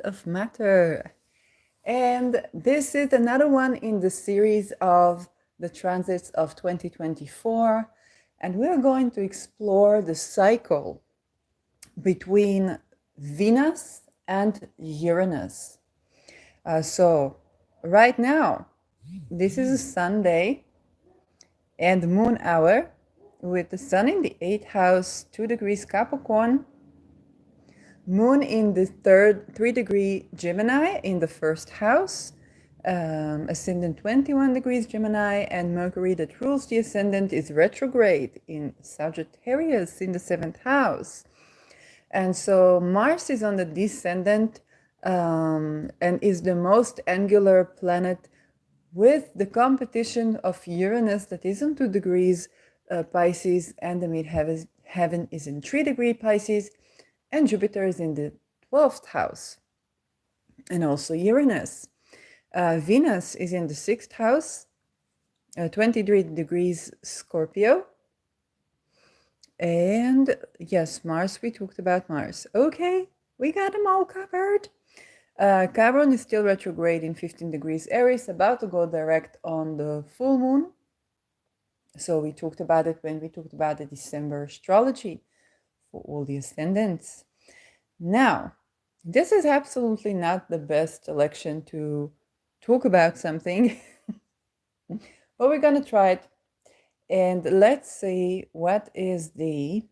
of matter. And this is another one in the series of the transits of 2024. And we're going to explore the cycle between Venus and Uranus. So, right now, this is a Sunday and moon hour with the sun in the 8th house, 2 degrees Capricorn, moon in the 3-degree Gemini in the 1st house, ascendant 21 degrees Gemini, and Mercury that rules the ascendant is retrograde in Sagittarius in the 7th house. And so Mars is on the descendant and is the most angular planet, with the competition of Uranus that is on 2 degrees Pisces, and the midheaven is in 3-degree Pisces, and Jupiter is in the 12th house, and also Uranus. Venus is in the 6th house, 23 degrees Scorpio. And yes, Mars, we talked about Mars. Okay, we got them all covered. Chiron is still retrograde in 15 degrees Aries, about to go direct on the full moon. So we talked about it when we talked about the December astrology for all the ascendants. Now, this is absolutely not the best election to talk about something, but we're going to try it. And let's see what is the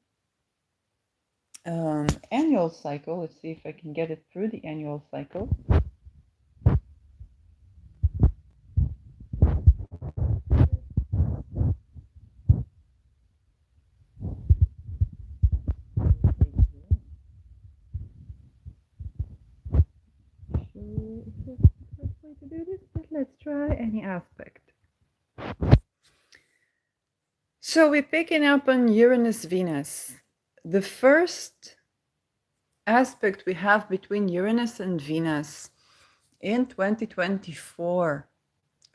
annual cycle. Let's see if I can get it through the annual cycle. To do this, but let's try any aspect. So we're picking up on Uranus Venus. The first aspect we have between Uranus and Venus in 2024,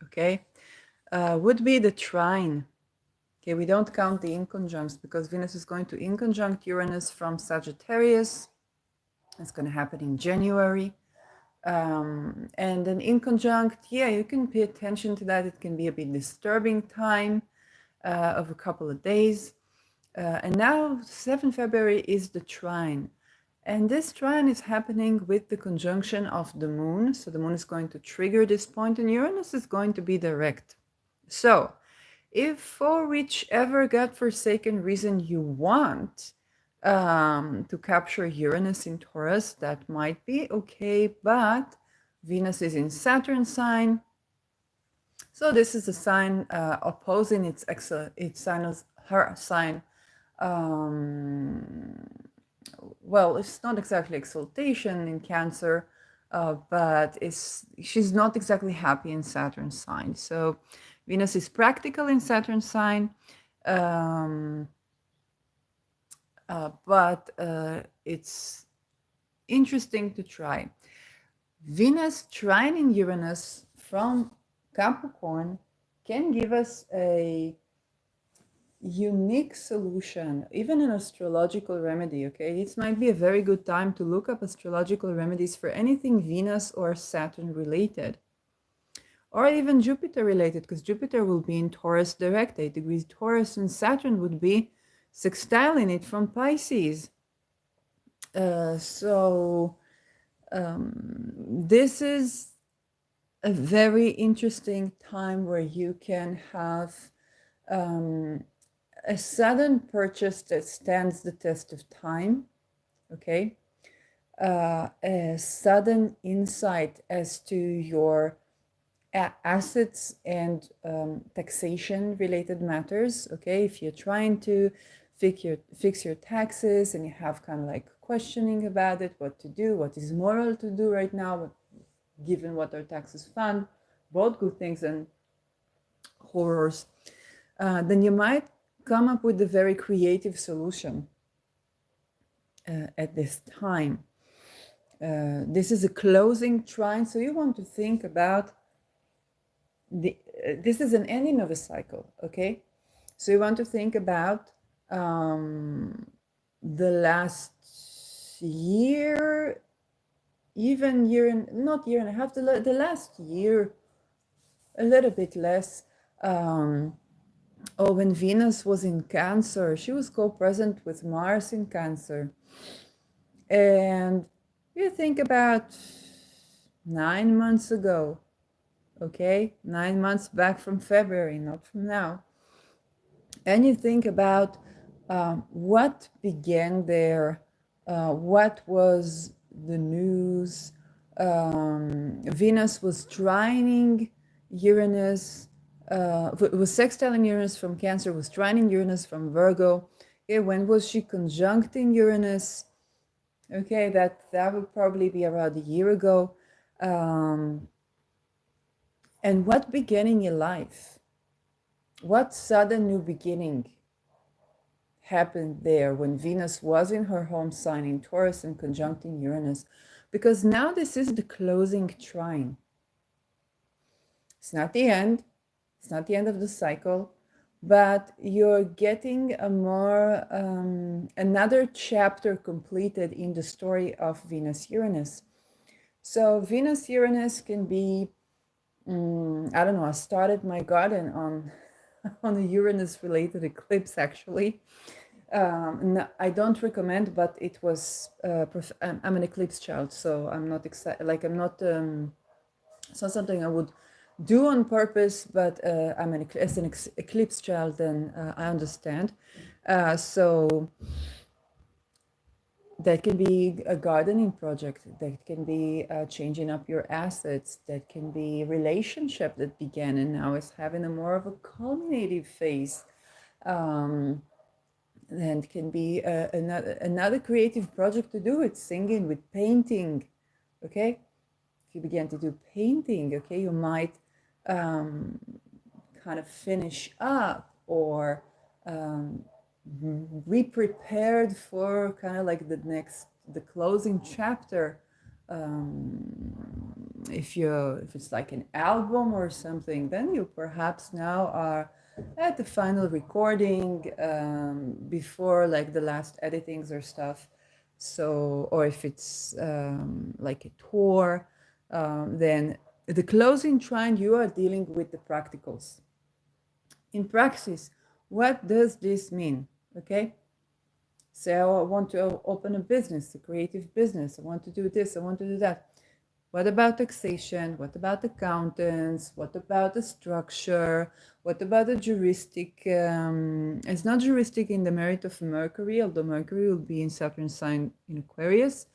okay, would be the trine. Okay, we don't count the inconjuncts because Venus is going to inconjunct Uranus from Sagittarius. It's going to happen in January. And an inconjunct, yeah, you can pay attention to that. It can be a bit disturbing time of a couple of days. And now 7 February is the trine. And this trine is happening with the conjunction of the moon. So the moon is going to trigger this point, and Uranus is going to be direct. So if for whichever godforsaken reason you want to capture Uranus in Taurus, that might be okay, but Venus is in Saturn sign. So this is a sign opposing its sign as her sign. Well, it's not exactly exaltation in Cancer, but she's not exactly happy in Saturn sign. So Venus is practical in Saturn sign, but it's interesting to try. Venus trining Uranus from Capricorn can give us a unique solution, even an astrological remedy, okay? It might be a very good time to look up astrological remedies for anything Venus or Saturn related, or even Jupiter related, because Jupiter will be in Taurus direct, 8 degrees Taurus, and Saturn would be sextile in it from Pisces. This is a very interesting time where you can have a sudden purchase that stands the test of time, okay? A sudden insight as to your assets and taxation related matters, okay? If you're trying to fix your taxes and you have kind of like questioning about it, what to do, what is moral to do right now, given what our taxes fund, both good things and horrors, then you might come up with a very creative solution at this time. This is a closing trine, so you want to think about this is an ending of a cycle, okay? So you want to think about the last year even not year and a half, the last year, a little bit less. When Venus was in Cancer, she was co-present with Mars in Cancer. And you think about 9 months ago, okay? 9 months back from February, not from now. And you think about what began there, what was the news. Venus was trining Uranus, was sextiling Uranus from Cancer, was trining Uranus from Virgo. Okay, when was she conjuncting Uranus? Okay, that would probably be around a year ago. And what began in your life? What sudden new beginning happened there when Venus was in her home sign in Taurus and conjuncting Uranus? Because now this is the closing trine. It's not the end. It's not the end of the cycle, but you're getting a more another chapter completed in the story of Venus-Uranus. So Venus-Uranus can be, I don't know, I started my garden on a Uranus-related eclipse, actually. No, I don't recommend, but it was, I'm an eclipse child, so I'm not excited, like I'm not, it's not something I would do on purpose, but I'm as an eclipse child, then I understand. So that can be a gardening project, that can be changing up your assets, that can be relationship that began and now is having a more of a culminative phase. And can be another creative project to do with singing, with painting. Okay, if you begin to do painting, okay, you might kind of finish up or be prepared for kind of like the closing chapter. If it's like an album or something, then you perhaps now are at the final recording, before like the last editings or stuff. So, or if it's like a tour, then the closing trine, you are dealing with the practicals. In praxis, what does this mean? Okay, so I want to open a business, a creative business. I want to do this, I want to do that. What about taxation? What about accountants? What about the structure? What about the juristic? It's not juristic in the merit of Mercury, although Mercury will be in Saturn sign in Aquarius,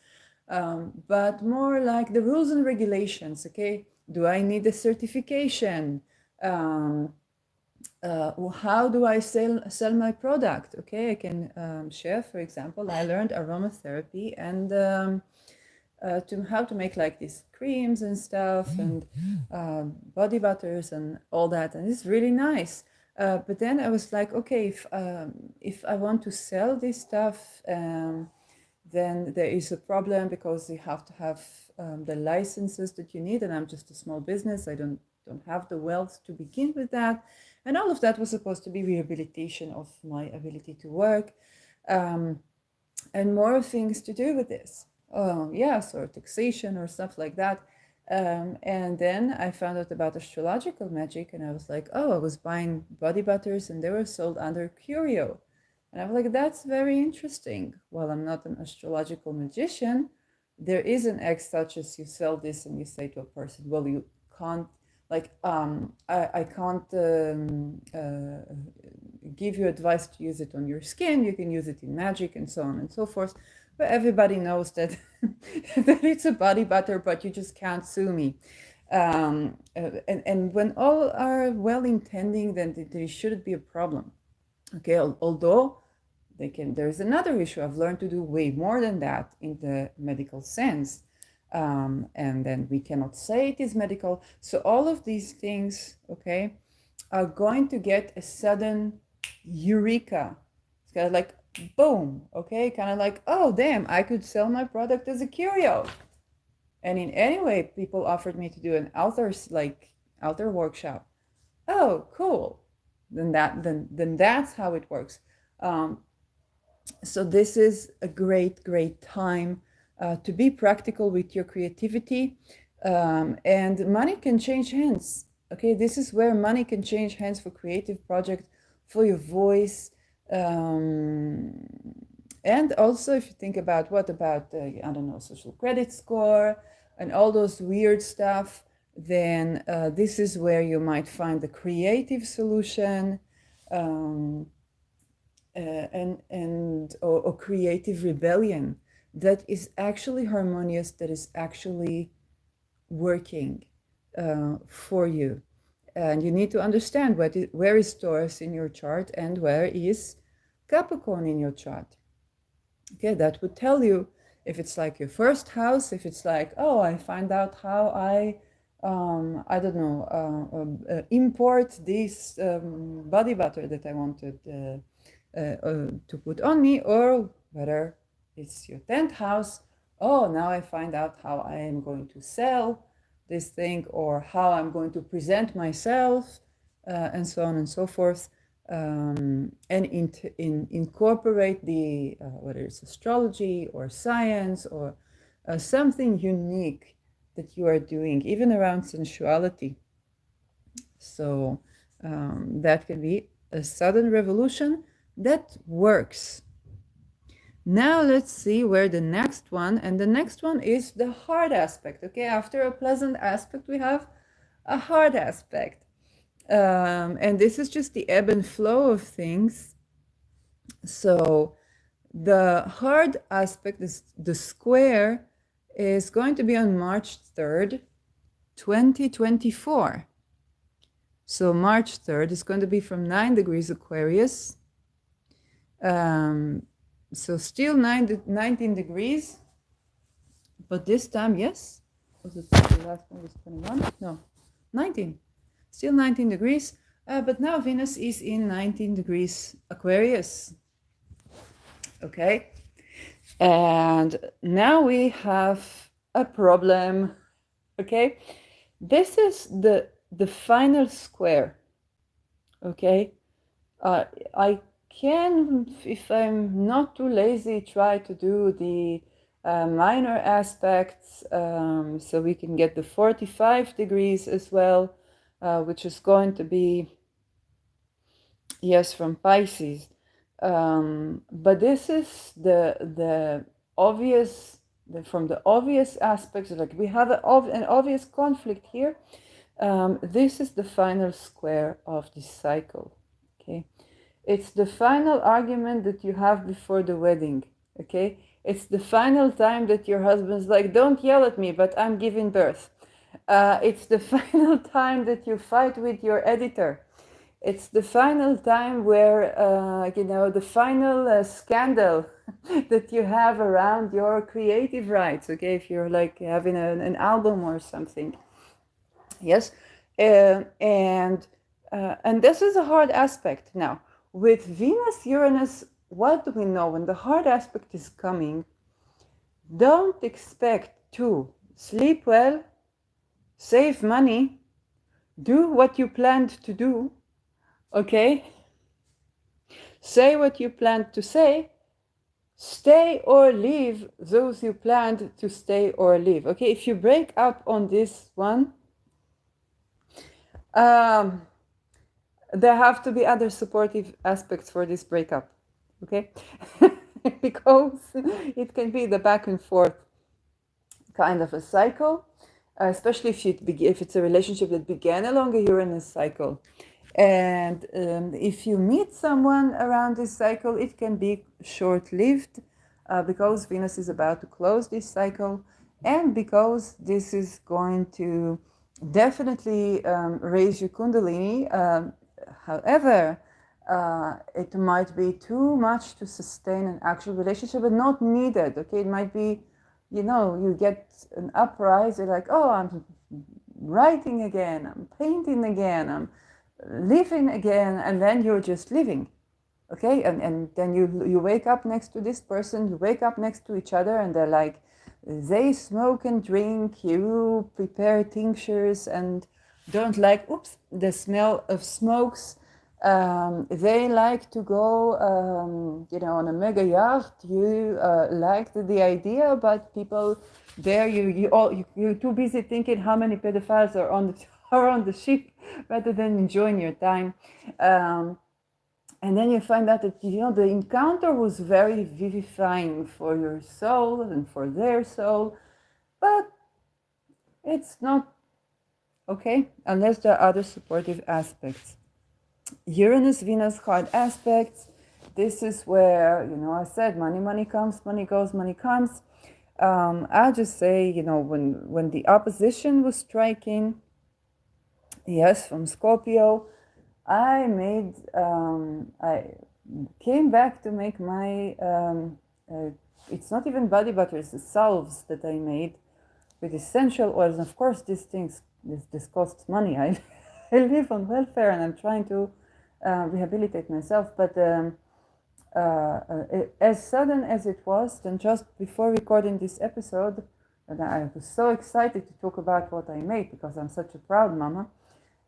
but more like the rules and regulations. Okay, do I need a certification? How do I sell my product? Okay, I can share, for example, I learned aromatherapy and to how to make like these creams and stuff and body butters and all that, and it's really nice. But then I was like, okay, if I want to sell this stuff, then there is a problem because you have to have the licenses that you need, and I'm just a small business. I don't have the wealth to begin with that, and all of that was supposed to be rehabilitation of my ability to work, and more things to do with this. Yes, or taxation or stuff like that. And then I found out about astrological magic, and I was like, oh, I was buying body butters and they were sold under Curio. And I was like, that's very interesting. While I'm not an astrological magician, there is an X such as you sell this and you say to a person, well, you can't, like, I can't give you advice to use it on your skin. You can use it in magic and so on and so forth. But everybody knows that, that it's a body butter, but you just can't sue me. And when all are well-intending, then there shouldn't be a problem. Okay, although there's another issue. I've learned to do way more than that in the medical sense. And then we cannot say it is medical. So all of these things, okay, are going to get a sudden eureka. It's kind of like, boom, okay, kind of like, oh, damn, I could sell my product as a curio. And in any way, people offered me to do an altar workshop. Oh, cool. Then that's how it works. So this is a great time to be practical with your creativity. And money can change hands. Okay, this is where money can change hands for creative projects, for your voice. And also, if you think about what about, I don't know, social credit score and all those weird stuff, then this is where you might find the creative solution. Or creative rebellion that is actually harmonious, that is actually working for you. And you need to understand where is Taurus in your chart and where is Capricorn in your chart. Okay, that would tell you if it's like your first house, if it's like, oh, I find out how I don't know, import this body butter that I wanted to put on me, or whether it's your 10th house. Oh, now I find out how I am going to sell this thing, or how I'm going to present myself, and so on and so forth, and incorporate the whether it's astrology or science or something unique that you are doing, even around sensuality. So that can be a sudden revolution that works. Now let's see where the next one, and the next one is the hard aspect. Okay, after a pleasant aspect, we have a hard aspect. And this is just the ebb and flow of things. So the hard aspect, is the square, is going to be on March 3rd, 2024. So March 3rd is going to be from 9 degrees Aquarius. So still 19 degrees, but this time, yes, was it the last one was 21? No, 19, still 19 degrees, but now Venus is in 19 degrees Aquarius. Okay, and now we have a problem. Okay, this is the final square. Okay, I can, if I'm not too lazy, try to do the minor aspects, so we can get the 45 degrees as well, which is going to be, yes, from Pisces. But this is the obvious, from the obvious aspects, like we have an obvious conflict here. This is the final square of this cycle. Okay. It's the final argument that you have before the wedding, okay? It's the final time that your husband's like, don't yell at me, but I'm giving birth. It's the final time that you fight with your editor. It's the final time where, the final scandal that you have around your creative rights, okay? If you're like having an album or something. Yes, and this is a hard aspect. Now, with Venus, Uranus, what do we know? When the hard aspect is coming, don't expect to sleep well, save money, do what you planned to do, okay? Say what you planned to say, stay or leave those you planned to stay or leave, okay? If you break up on this one, there have to be other supportive aspects for this breakup, okay? Because it can be the back and forth kind of a cycle, especially if it's a relationship that began along a Uranus cycle. And if you meet someone around this cycle, it can be short-lived because Venus is about to close this cycle, and because this is going to definitely raise your Kundalini. However, it might be too much to sustain an actual relationship, but not needed. Okay, it might be, you get an uprise. You're like, oh, I'm writing again, I'm painting again, I'm living again, and then you're just living. Okay, and then you wake up next to this person, you wake up next to each other, and they're like, they smoke and drink, you prepare tinctures and don't like, the smell of smokes, They like to go, on a mega yacht. You liked the idea, but people there, you're too busy thinking how many pedophiles are on the are on the ship, rather than enjoying your time. And then you find out that the encounter was very vivifying for your soul and for their soul, but it's not okay unless there are other supportive aspects. Uranus Venus hard aspects. This is where, I said money comes, money goes, money comes. I'll just say, when the opposition was striking, yes, from Scorpio, I came back to make my, it's not even body butter, it's the salves that I made with essential oils. And of course, this costs money. I live on welfare and I'm trying to rehabilitate myself. But as sudden as it was, then just before recording this episode, and I was so excited to talk about what I made because I'm such a proud mama.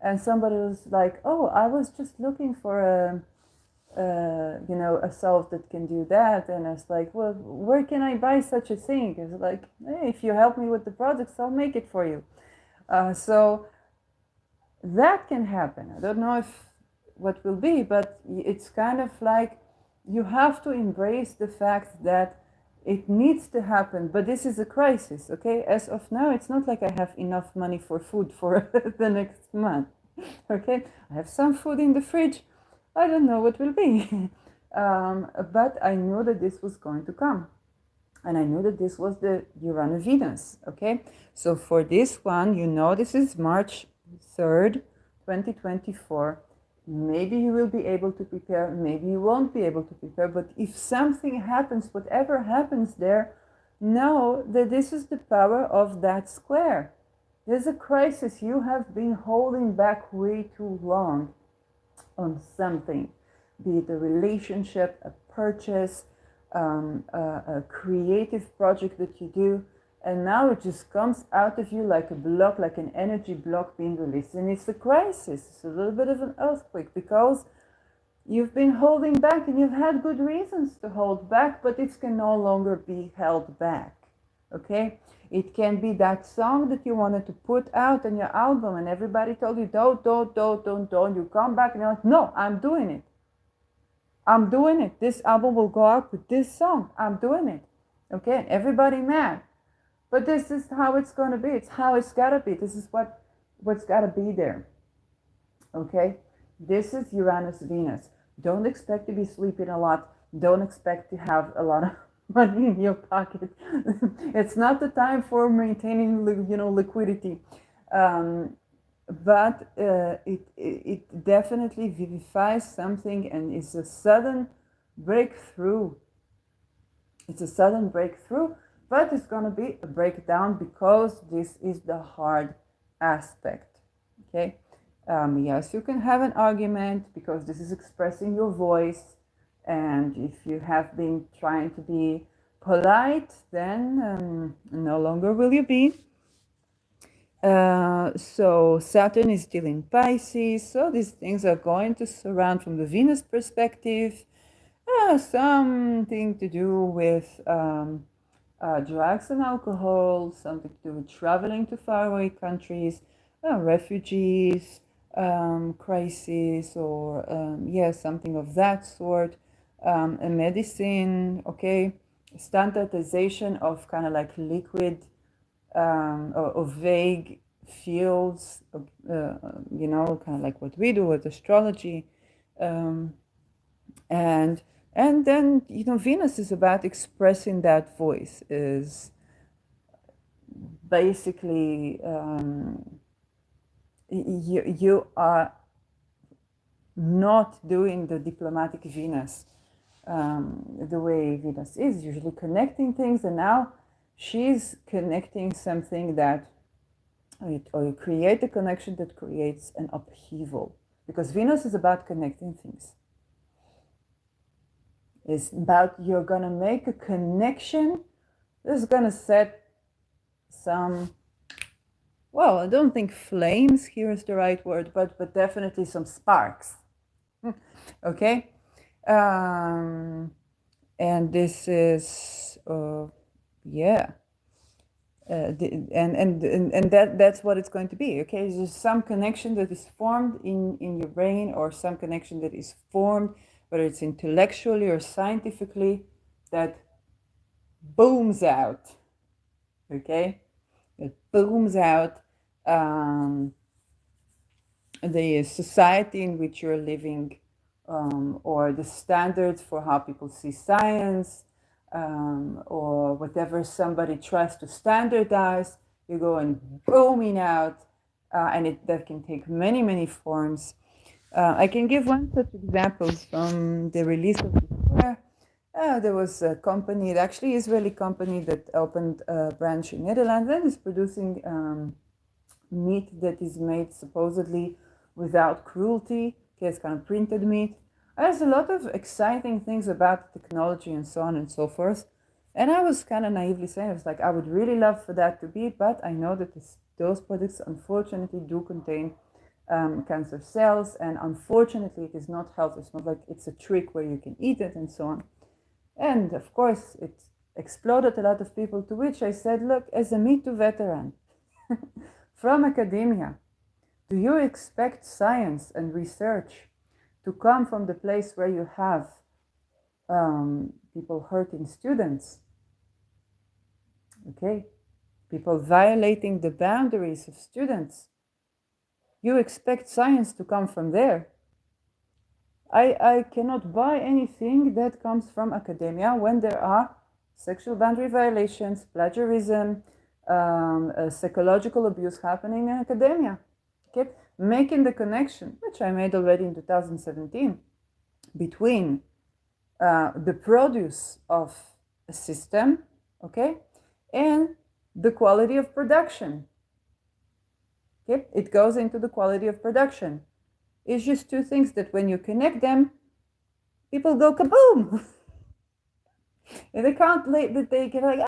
And somebody was like, "Oh, I was just looking for a salve that can do that." And I was like, "Well, where can I buy such a thing?" It's like, "Hey, if you help me with the products, I'll make it for you." So that can happen. I don't know what will be, but it's kind of like you have to embrace the fact that it needs to happen. But this is a crisis, okay? As of now, it's not like I have enough money for food for the next month, okay? I have some food in the fridge. I don't know what will be. But I knew that this was going to come. And I knew that this was the Uranus Venus, okay? So for this one, this is March 3rd, 2024. Maybe you will be able to prepare, maybe you won't be able to prepare, but if something happens, whatever happens there, know that this is the power of that square. There's a crisis. You have been holding back way too long on something, be it a relationship, a purchase, a creative project that you do, and now it just comes out of you like a block, like an energy block being released. And it's a crisis. It's a little bit of an earthquake because you've been holding back and you've had good reasons to hold back, but it can no longer be held back. Okay? It can be that song that you wanted to put out on your album and everybody told you, don't. You come back and you're like, no, I'm doing it. I'm doing it. This album will go out with this song. I'm doing it. Okay? And everybody mad. But this is how it's going to be. It's how it's got to be. This is what's got to be there. Okay? This is Uranus Venus. Don't expect to be sleeping a lot. Don't expect to have a lot of money in your pocket. It's not the time for maintaining, liquidity. But it definitely vivifies something and is a sudden breakthrough. It's a sudden breakthrough. But it's going to be a breakdown because this is the hard aspect, okay? Yes, you can have an argument because this is expressing your voice. And if you have been trying to be polite, then no longer will you be. So Saturn is still in Pisces. So these things are going to surround from the Venus perspective. Something to do with... drugs and alcohol, something to do with traveling to faraway countries, refugees, crisis, or something of that sort. A medicine, okay, standardization of kind of like liquid or vague fields, kind of like what we do with astrology, and then, Venus is about expressing that voice, is basically you are not doing the diplomatic Venus the way Venus is, usually connecting things, and now she's connecting something that, or you create a connection that creates an upheaval, because Venus is about connecting things. It's about you're going to make a connection that's going to set some, well, I don't think flames here is the right word, but definitely some sparks. Okay. And this is, yeah. And that's what it's going to be. Okay, there's some connection that is formed in your brain, or some connection that is formed, whether it's intellectually or scientifically, that booms out. Okay, it booms out the society in which you're living, or the standards for how people see science, or whatever somebody tries to standardize, you go and booming out, and that can take many, many forms. I can give one such example from the release of the Square. There was a company, actually Israeli company, that opened a branch in Netherlands and is producing meat that is made supposedly without cruelty. Okay, it's kind of printed meat. There's a lot of exciting things about technology and so on and so forth. And I was kind of naively saying, I was like, I would really love for that to be, but I know that those products unfortunately do contain cancer cells, and unfortunately it is not healthy. It's not like it's a trick where you can eat it and so on. And of course, it exploded a lot of people, to which I said, look, as a Me Too veteran from academia, do you expect science and research to come from the place where you have people hurting students? Okay, people violating the boundaries of students. You expect science to come from there. I cannot buy anything that comes from academia when there are sexual boundary violations, plagiarism, psychological abuse happening in academia. Okay, making the connection, which I made already in 2017, between the produce of a system, okay, and the quality of production. Okay, it goes into the quality of production. It's just two things that when you connect them, people go kaboom. And they can't, they get like,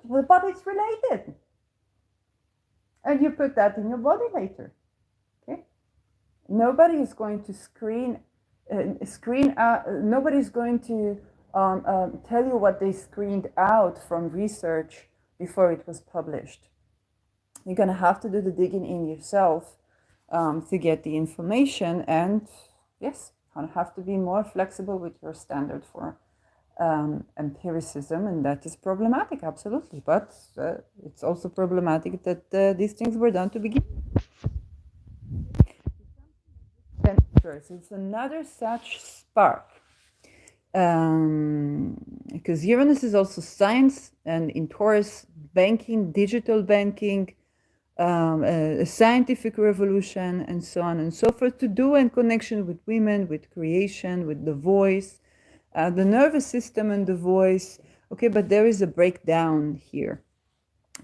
but it's related. And you put that in your body later. Okay, nobody is going to screen out. Nobody's going to tell you what they screened out from research before it was published. You're going to have to do the digging in yourself to get the information, and yes, you have to be more flexible with your standard for empiricism, and that is problematic, absolutely. But it's also problematic that these things were done to begin. It's another such spark, because Uranus is also science, and in Taurus, banking, digital banking, a scientific revolution, and so on and so forth, to do in connection with women, with creation, with the voice, the nervous system and the voice. Okay, but there is a breakdown here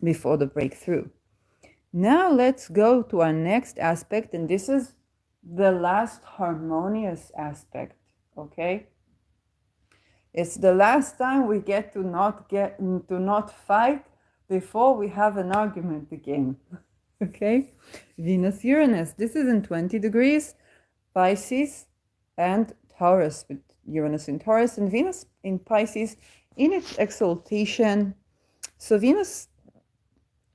before the breakthrough. Now let's go to our next aspect, and this is the last harmonious aspect. Okay, it's the last time we get to not fight before we have an argument again. Okay, Venus Uranus, this is in 20 degrees Pisces and Taurus, with Uranus in Taurus and Venus in Pisces in its exaltation. So Venus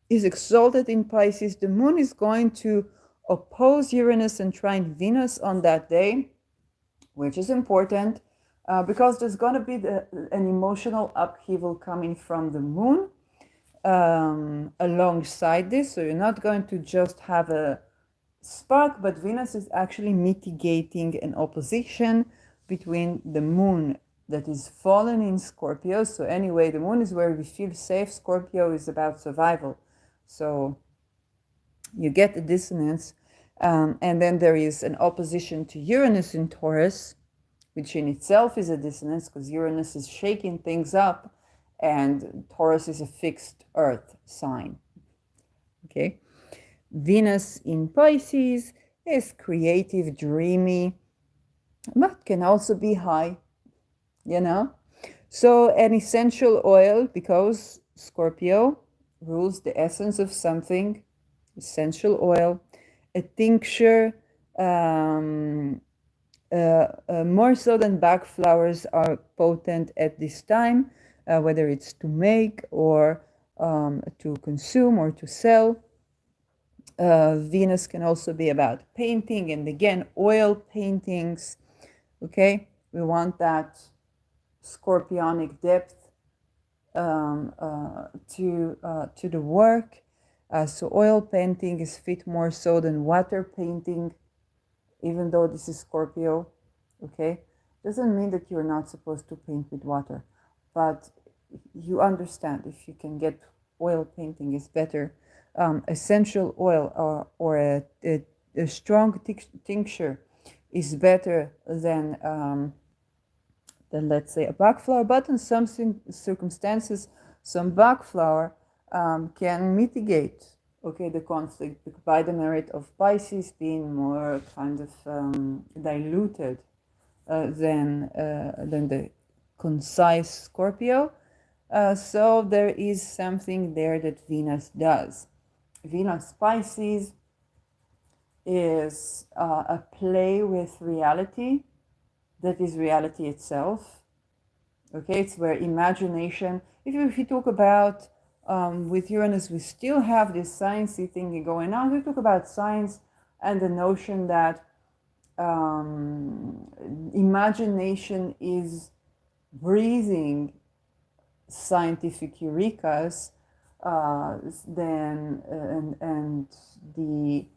is exalted in Pisces. The moon is going to oppose Uranus and trine Venus on that day, which is important because there's going to be an emotional upheaval coming from the moon alongside this. So you're not going to just have a spark, but Venus is actually mitigating an opposition between the moon that is fallen in Scorpio. So anyway, the moon is where we feel safe. Scorpio is about survival. So you get the dissonance. And then there is an opposition to Uranus in Taurus, which in itself is a dissonance because Uranus is shaking things up and Taurus is a fixed earth sign. Okay. Venus in Pisces is creative, dreamy, but can also be high, you know. So an essential oil, because Scorpio rules the essence of something, essential oil, a tincture, more so than Bach flowers are potent at this time, whether it's to make or to consume or to sell. Venus can also be about painting, and again, oil paintings. Okay, we want that scorpionic depth to the work. So oil painting is fit more so than water painting, even though this is Scorpio. Okay, doesn't mean that you're not supposed to paint with water, but you understand if you can get oil painting is better. Essential oil or a strong tincture is better than let's say a Bach flower, but in some circumstances, some Bach flower can mitigate, okay, the conflict by the merit of Pisces being more kind of diluted than the concise Scorpio. So there is something there that Venus does. Venus Pisces is a play with reality that is reality itself. Okay, it's where imagination, if you talk about with Uranus, we still have this sciencey thing going on. We talk about science and the notion that imagination is breathing scientific eurekas, then and the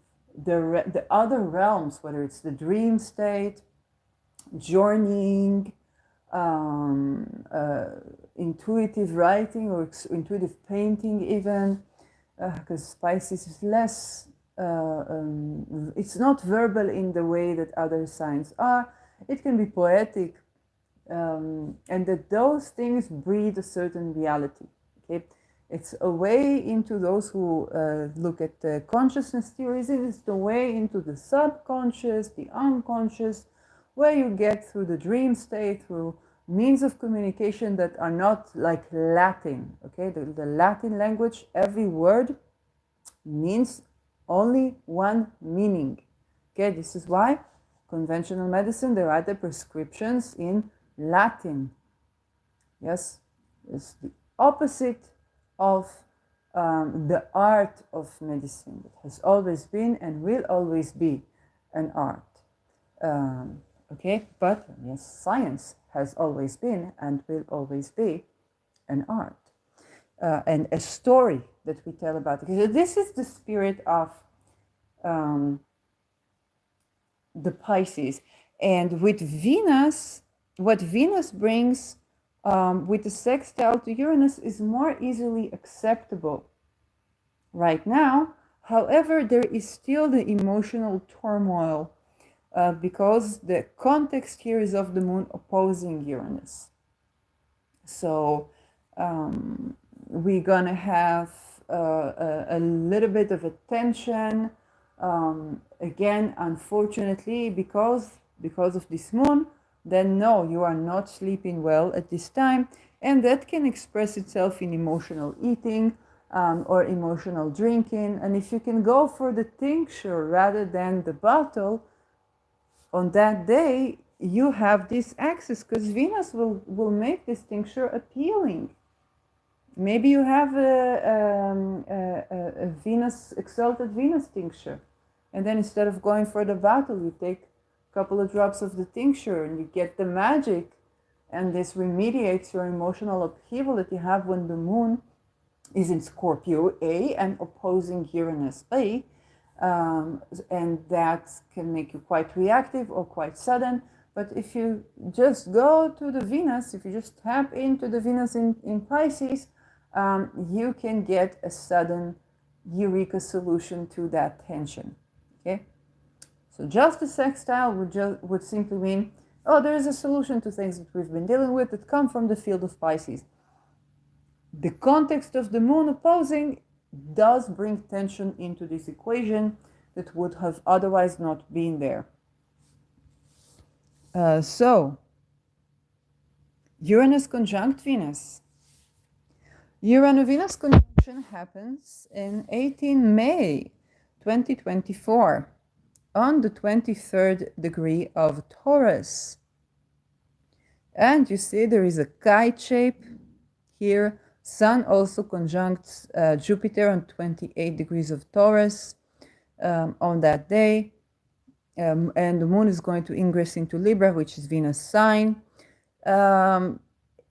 other realms, whether it's the dream state, journeying, intuitive writing or intuitive painting even, because Pisces is less, it's not verbal in the way that other signs are. It can be poetic, and that those things breed a certain reality. Okay, it's a way into those who look at the consciousness theories. It is the way into the subconscious, the unconscious, where you get through the dream state, through means of communication that are not like Latin. Okay, the Latin language, every word means only one meaning. Okay, this is why conventional medicine, they write the prescriptions in Latin. Yes, it's the opposite of the art of medicine. It has always been and will always be an art. Okay, but yes, science has always been and will always be an art. And a story that we tell about it. This is the spirit of the Pisces. And with Venus, what Venus brings with the sextile to Uranus is more easily acceptable right now. However, there is still the emotional turmoil because the context here is of the moon opposing Uranus. So we're gonna have a little bit of a tension. Again, unfortunately, because of this moon, then no, you are not sleeping well at this time, and that can express itself in emotional eating or emotional drinking. And if you can go for the tincture rather than the bottle on that day, you have this access, because Venus will make this tincture appealing. Maybe you have a Venus, exalted Venus tincture, and then instead of going for the bottle, you take a couple of drops of the tincture and you get the magic, and this remediates your emotional upheaval that you have when the moon is in Scorpio A and opposing Uranus A, and that can make you quite reactive or quite sudden. But if you just go to the Venus, if you just tap into the Venus in Pisces, you can get a sudden eureka solution to that tension. Okay, so just a sextile would simply mean, oh, there is a solution to things that we've been dealing with that come from the field of Pisces. The context of the moon opposing does bring tension into this equation that would have otherwise not been there. So Uranus conjunct Venus. Uranus-Venus conjunction happens in 18 May 2024. on the 23rd degree of Taurus. And you see there is a kite shape here. Sun also conjuncts Jupiter on 28 degrees of Taurus on that day. And the moon is going to ingress into Libra, which is Venus sign.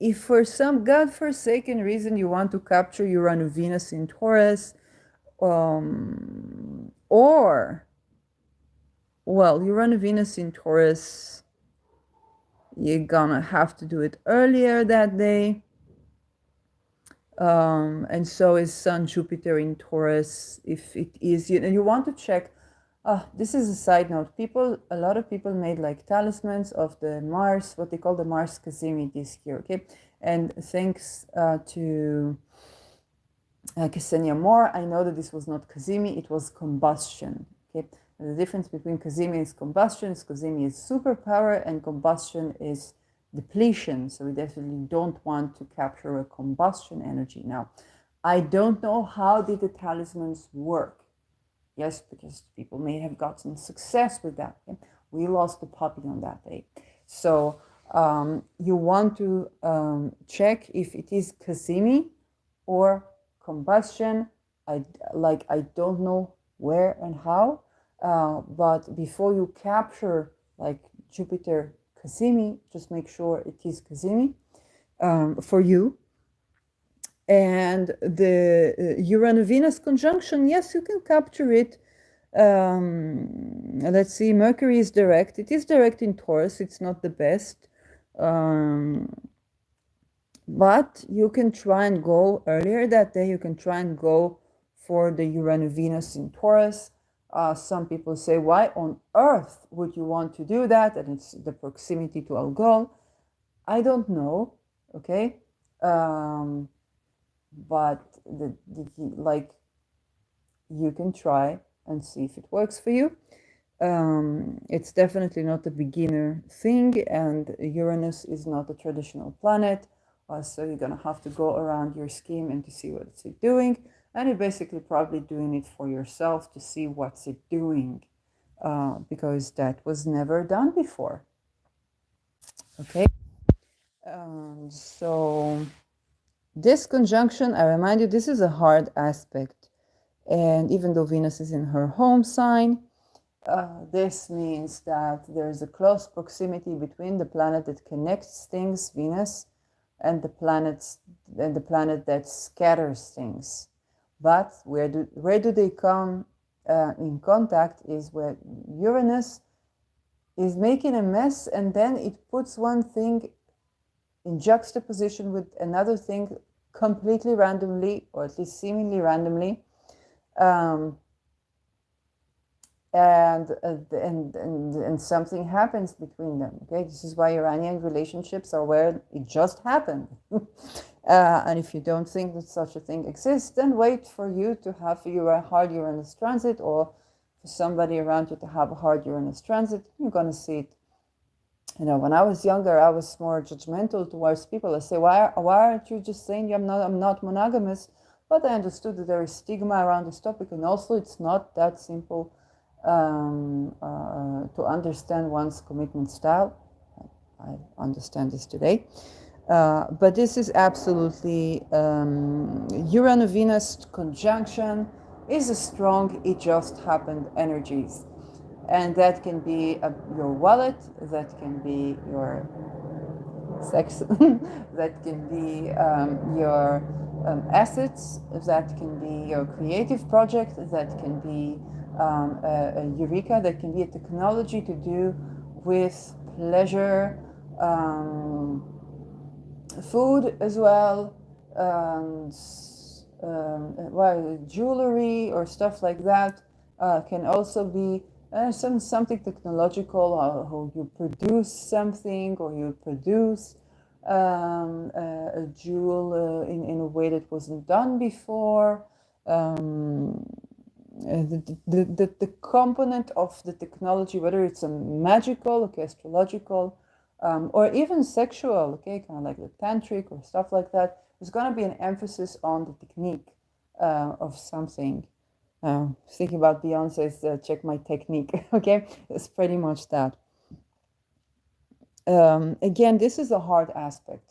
If for some godforsaken reason you want to capture Uranus Venus in Taurus, or, well, Uranus Venus in Taurus, you're gonna have to do it earlier that day. And so is Sun Jupiter in Taurus, if it is, and you want to check. This is a side note. A lot of people made like talismans of the Mars, what they call the Mars Kazemi this year, okay? And thanks to Ksenia Moore, I know that this was not Kazemi, it was combustion, okay? And the difference between Kazemi is combustion is Kazemi is superpower and combustion is depletion. So we definitely don't want to capture a combustion energy. Now, I don't know how did the talismans work. Yes, because people may have gotten success with that. Okay? We lost the puppy on that day. So you want to check if it is Kazemi or combustion. I don't know where and how, but before you capture like Jupiter Kazemi, just make sure it is Kazemi for you. And the Uranus-Venus conjunction, yes, you can capture it. Let's see, Mercury is direct. It is direct in Taurus. It's not the best. But you can try and go earlier that day. You can try and go for the Uranus-Venus in Taurus. Some people say, why on earth would you want to do that? And it's the proximity to Algol. I don't know, okay? But like you can try and see if it works for you. It's definitely not a beginner thing, and Uranus is not a traditional planet, so you're gonna have to go around your scheme and to see what it's doing, and you're basically probably doing it for yourself to see what's it doing, because that was never done before. Okay, so this conjunction, I remind you, this is a hard aspect. And even though Venus is in her home sign, this means that there's a close proximity between the planet that connects things, Venus, and the planet that scatters things. But where do they come in contact is where Uranus is making a mess, and then it puts one thing in juxtaposition with another thing completely randomly, or at least seemingly randomly, and something happens between them. Okay, this is why Iranian relationships are where it just happened. And if you don't think that such a thing exists, then wait for you to have your hard Uranus transit, or for somebody around you to have a hard Uranus transit. You're going to see it. You know, when I was younger, I was more judgmental towards people. I say, why aren't you just saying I'm not monogamous? But I understood that there is stigma around this topic, and also it's not that simple to understand one's commitment style. I understand this today. But this is absolutely Uranus-Venus conjunction is a strong, it just happened energies. And that can be your wallet, that can be your sex, that can be your assets, that can be your creative project, that can be a eureka, that can be a technology to do with pleasure, food as well, jewelry or stuff like that can also be something technological, how you produce something, or you produce a jewel in a way that wasn't done before. The component of the technology, whether it's a magical, okay, astrological, or even sexual, okay, kind of like the tantric or stuff like that, there's going to be an emphasis on the technique of something. Thinking about Beyonce's Check My Technique. Okay, it's pretty much that. Again, this is a hard aspect.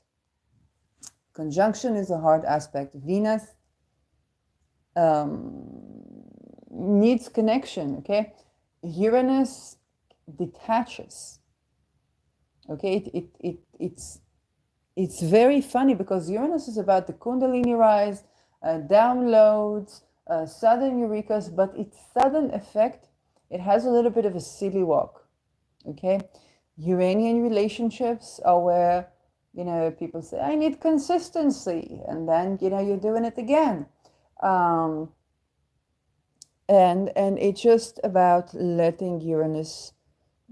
Conjunction is a hard aspect. Venus needs connection. Okay, Uranus detaches. Okay, it's very funny because Uranus is about the Kundalini rise, downloads, sudden eurekas, but its sudden effect, it has a little bit of a silly walk. Okay, Uranian relationships are where, people say, I need consistency, and then, you're doing it again. And it's just about letting Uranus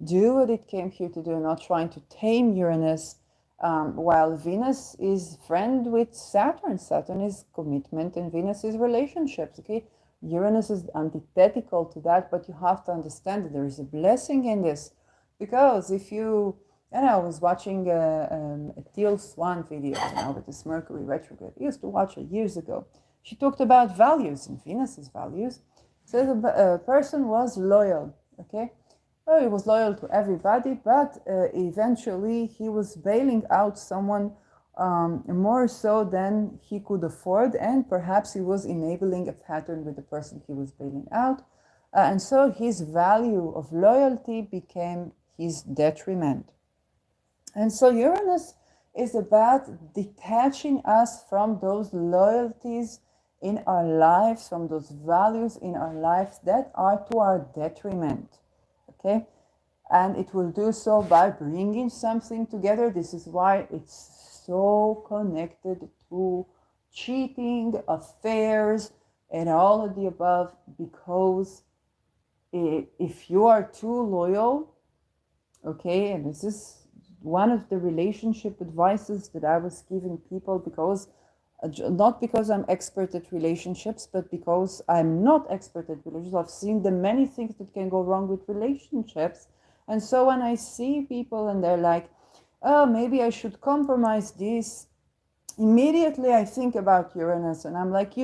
do what it came here to do, not trying to tame Uranus, while Venus is friend with Saturn. Saturn is commitment and Venus is relationships, okay? Uranus is antithetical to that, but you have to understand that there is a blessing in this. Because if you, I was watching a Teal Swan video now with this Mercury retrograde. I used to watch it years ago. She talked about values and Venus's values. So a person was loyal, okay? Oh, he was loyal to everybody, but eventually he was bailing out someone more so than he could afford, and perhaps he was enabling a pattern with the person he was bailing out. And so his value of loyalty became his detriment. And so Uranus is about detaching us from those loyalties in our lives, from those values in our lives that are to our detriment. Okay, and it will do so by bringing something together. This is why it's so connected to cheating, affairs, and all of the above, because if you are too loyal, okay, and this is one of the relationship advices that I was giving people, because not because I'm expert at relationships, but because I'm not expert at relationships. I've seen the many things that can go wrong with relationships. And so when I see people and they're like, oh, maybe I should compromise this, immediately I think about Uranus, and I'm like,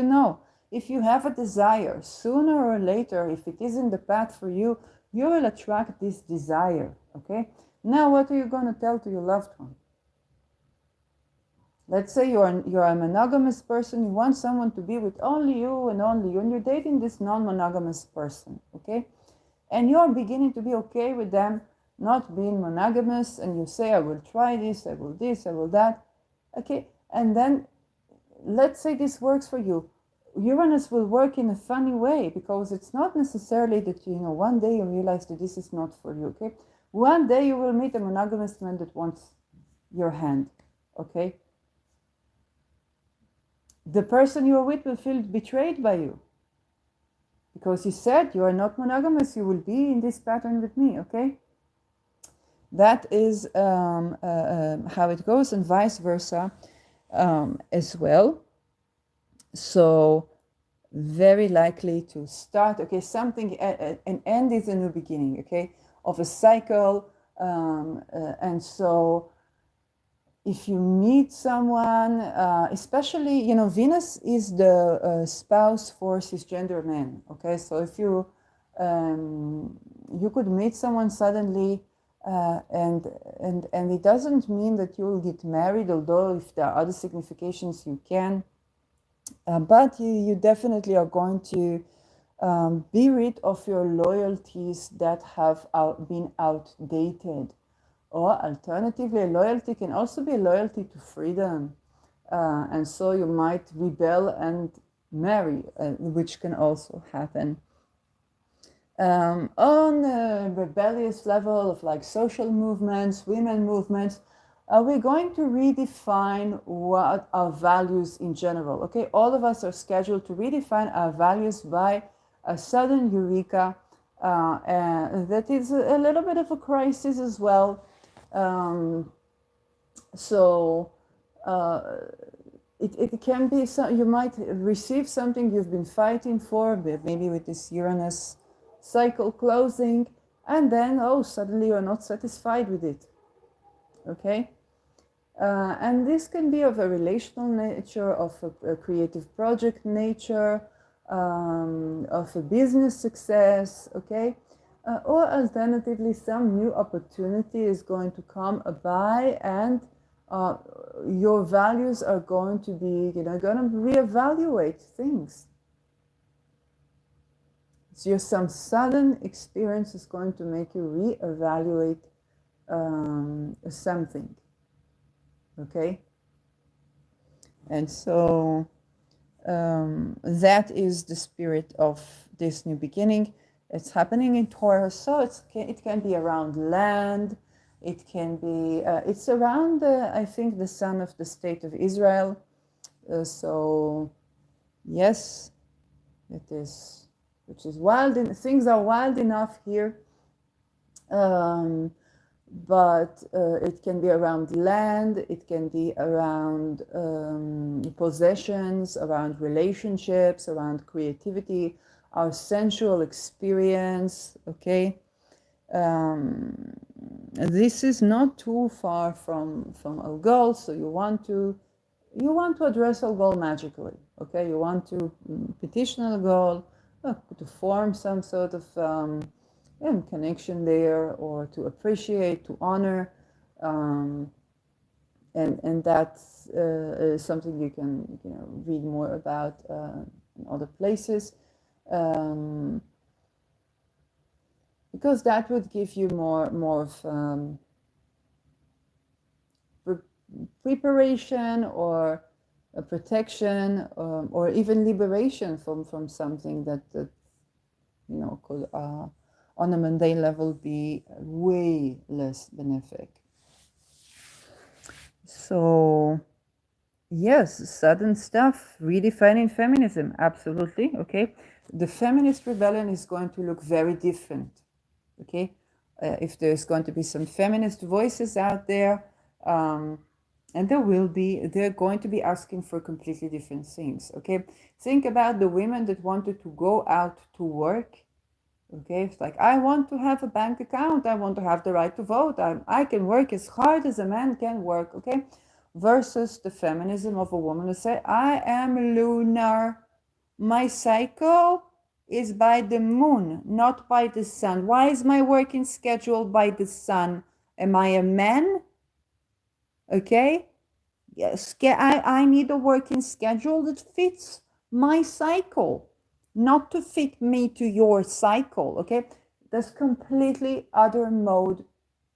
if you have a desire, sooner or later, if it is in the path for you, you will attract this desire, okay? Now, what are you going to tell to your loved one? Let's say you're a monogamous person, you want someone to be with only you, and you're dating this non-monogamous person, okay? And you're beginning to be okay with them not being monogamous, and you say, I will try this, I will this, I will that, okay? And then, let's say this works for you. Uranus will work in a funny way, because it's not necessarily that, one day you realize that this is not for you, okay? One day you will meet a monogamous man that wants your hand, okay? The person you are with will feel betrayed by you, because you said you are not monogamous, you will be in this pattern with me, okay? That is how it goes, and vice versa as well. So very likely to start, okay, something, an end is a new beginning, okay, of a cycle. And so if you meet someone, especially, Venus is the spouse for cisgender men, okay? So if you could meet someone suddenly, and it doesn't mean that you will get married, although if there are other significations, you can. But you definitely are going to be rid of your loyalties that have been outdated. Or alternatively, loyalty can also be loyalty to freedom. And so you might rebel and marry, which can also happen. On a rebellious level of like social movements, women movements, we're going to redefine what our values in general. Okay, all of us are scheduled to redefine our values by a sudden eureka, and that is a little bit of a crisis as well. It can be, you might receive something you've been fighting for, maybe with this Uranus cycle closing, and then, suddenly you're not satisfied with it, okay? And this can be of a relational nature, of a creative project nature, of a business success, okay? Or alternatively, some new opportunity is going to come by, and your values are going to be, going to reevaluate things. So some sudden experience is going to make you reevaluate something, okay? And so that is the spirit of this new beginning. It's happening in Taurus, so it can be around land. It can be, it's around, I think, the sun of the state of Israel. So, yes, it is, which is wild. Things are wild enough here. But it can be around land, it can be around possessions, around relationships, around creativity, our sensual experience, okay? This is not too far from our goal, so you want to address our goal magically, okay? You want to petition a goal, to form some sort of connection there, or to appreciate, to honor, and that's something you can read more about in other places, because that would give you more of preparation, or a protection, or even liberation from something that could on a mundane level be way less benefic. So yes, sudden stuff, redefining feminism, absolutely, okay? The feminist rebellion is going to look very different, okay? If there's going to be some feminist voices out there, and they're going to be asking for completely different things, okay? Think about the women that wanted to go out to work. Okay, it's like, I want to have a bank account. I want to have the right to vote. I can work as hard as a man can work, okay? Versus the feminism of a woman who say, I am lunar. My cycle is by the moon, not by the sun. Why is my working schedule by the sun? Am I a man? Okay? Yes, I need a working schedule that fits my cycle, not to fit me to your cycle, okay? That's completely other mode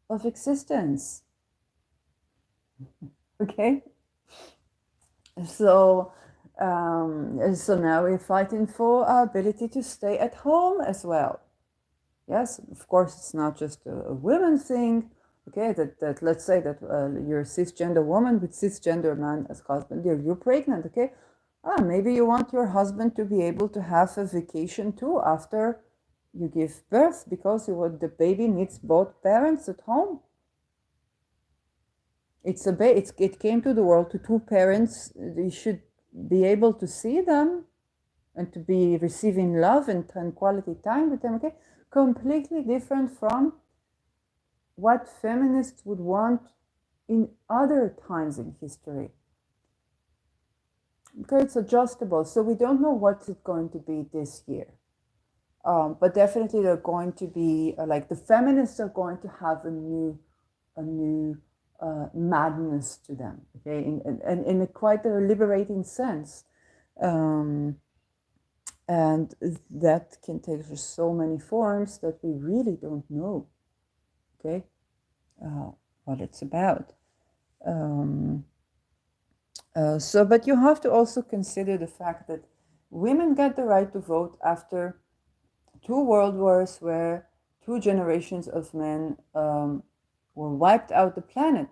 of existence, okay? So now we're fighting for our ability to stay at home as well. Yes, of course, it's not just a women thing, okay? That let's say that you're a cisgender woman with cisgender man as husband. You're pregnant, okay? Maybe you want your husband to be able to have a vacation too after you give birth, because the baby needs both parents at home. It came to the world to two parents. You should be able to see them and to be receiving love and quality time with them, okay? Completely different from what feminists would want in other times in history. Okay, it's adjustable, so we don't know what it's going to be this year. But definitely they're going to be, like the feminists are going to have a new madness to them, okay, in a quite a liberating sense. And that can take so many forms that we really don't know, okay, what it's about. But you have to also consider the fact that women got the right to vote after 2 world wars, where 2 generations of men were wiped out the planet.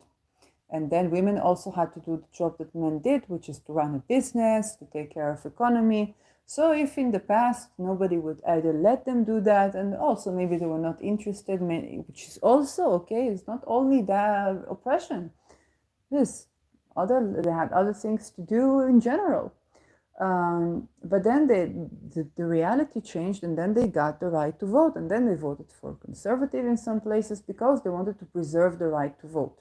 And then women also had to do the job that men did, which is to run a business, to take care of economy. So if in the past nobody would either let them do that, and also maybe they were not interested, which is also okay, it's not only that oppression. They had other things to do in general. But then the reality changed, and then they got the right to vote, and then they voted for conservative in some places because they wanted to preserve the right to vote.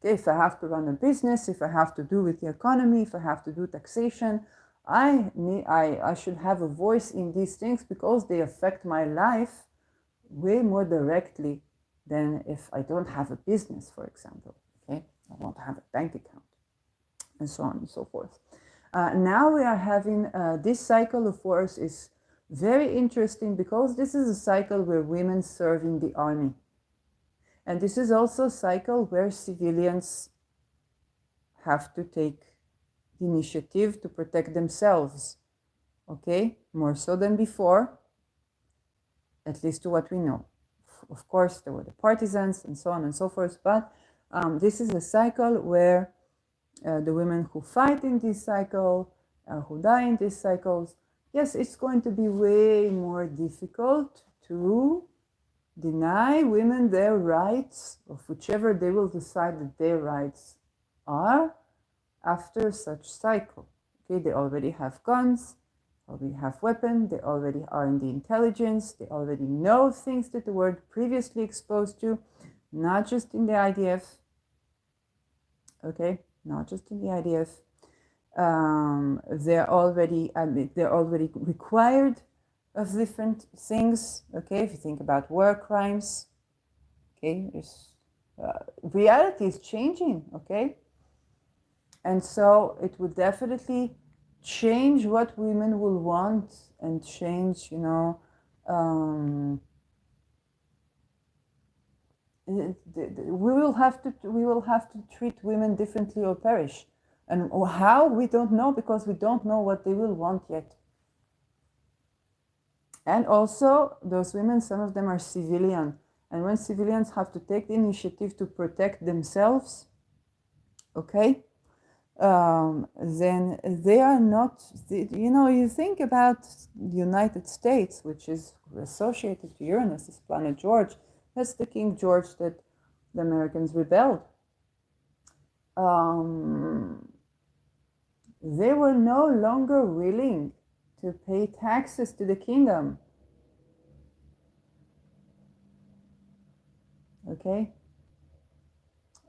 Okay, if I have to run a business, if I have to do with the economy, if I have to do taxation, I should have a voice in these things because they affect my life way more directly than if I don't have a business, for example. Okay, I won't have a bank account, and so on and so forth. Now we are having this cycle of wars is very interesting because this is a cycle where women serve in the army. And this is also a cycle where civilians have to take the initiative to protect themselves. Okay, more so than before, at least to what we know. Of course, there were the partisans and so on and so forth, but this is a cycle where the women who fight in this cycle, who die in these cycles, yes, it's going to be way more difficult to deny women their rights, of whichever they will decide that their rights are after such cycle. Okay, they already have guns, already have weapons, they already are in the intelligence, they already know things that they were previously exposed to, not just in the IDF. Okay, not just in the IDF. They're already required of different things. Okay, if you think about war crimes, okay, reality is changing. Okay, and so it would definitely change what women will want and change, we will have to treat women differently or perish. And how, we don't know, because we don't know what they will want yet. And also, those women, some of them are civilian. And when civilians have to take the initiative to protect themselves, okay, then they are not, you think about the United States, which is associated to Uranus, this planet George. That's the King George that the Americans rebelled. They were no longer willing to pay taxes to the kingdom. Okay?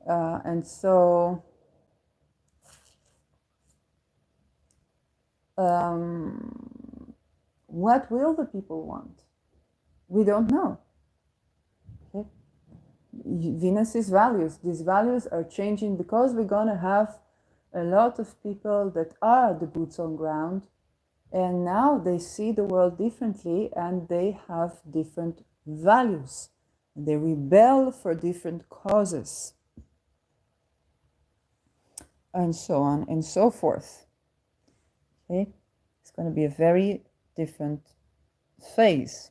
And so what will the people want? We don't know. Okay? Venus's values, these values are changing because we're going to have a lot of people that are the boots on ground, and now they see the world differently and they have different values. They rebel for different causes, and so on and so forth. Okay, it's going to be a very different phase.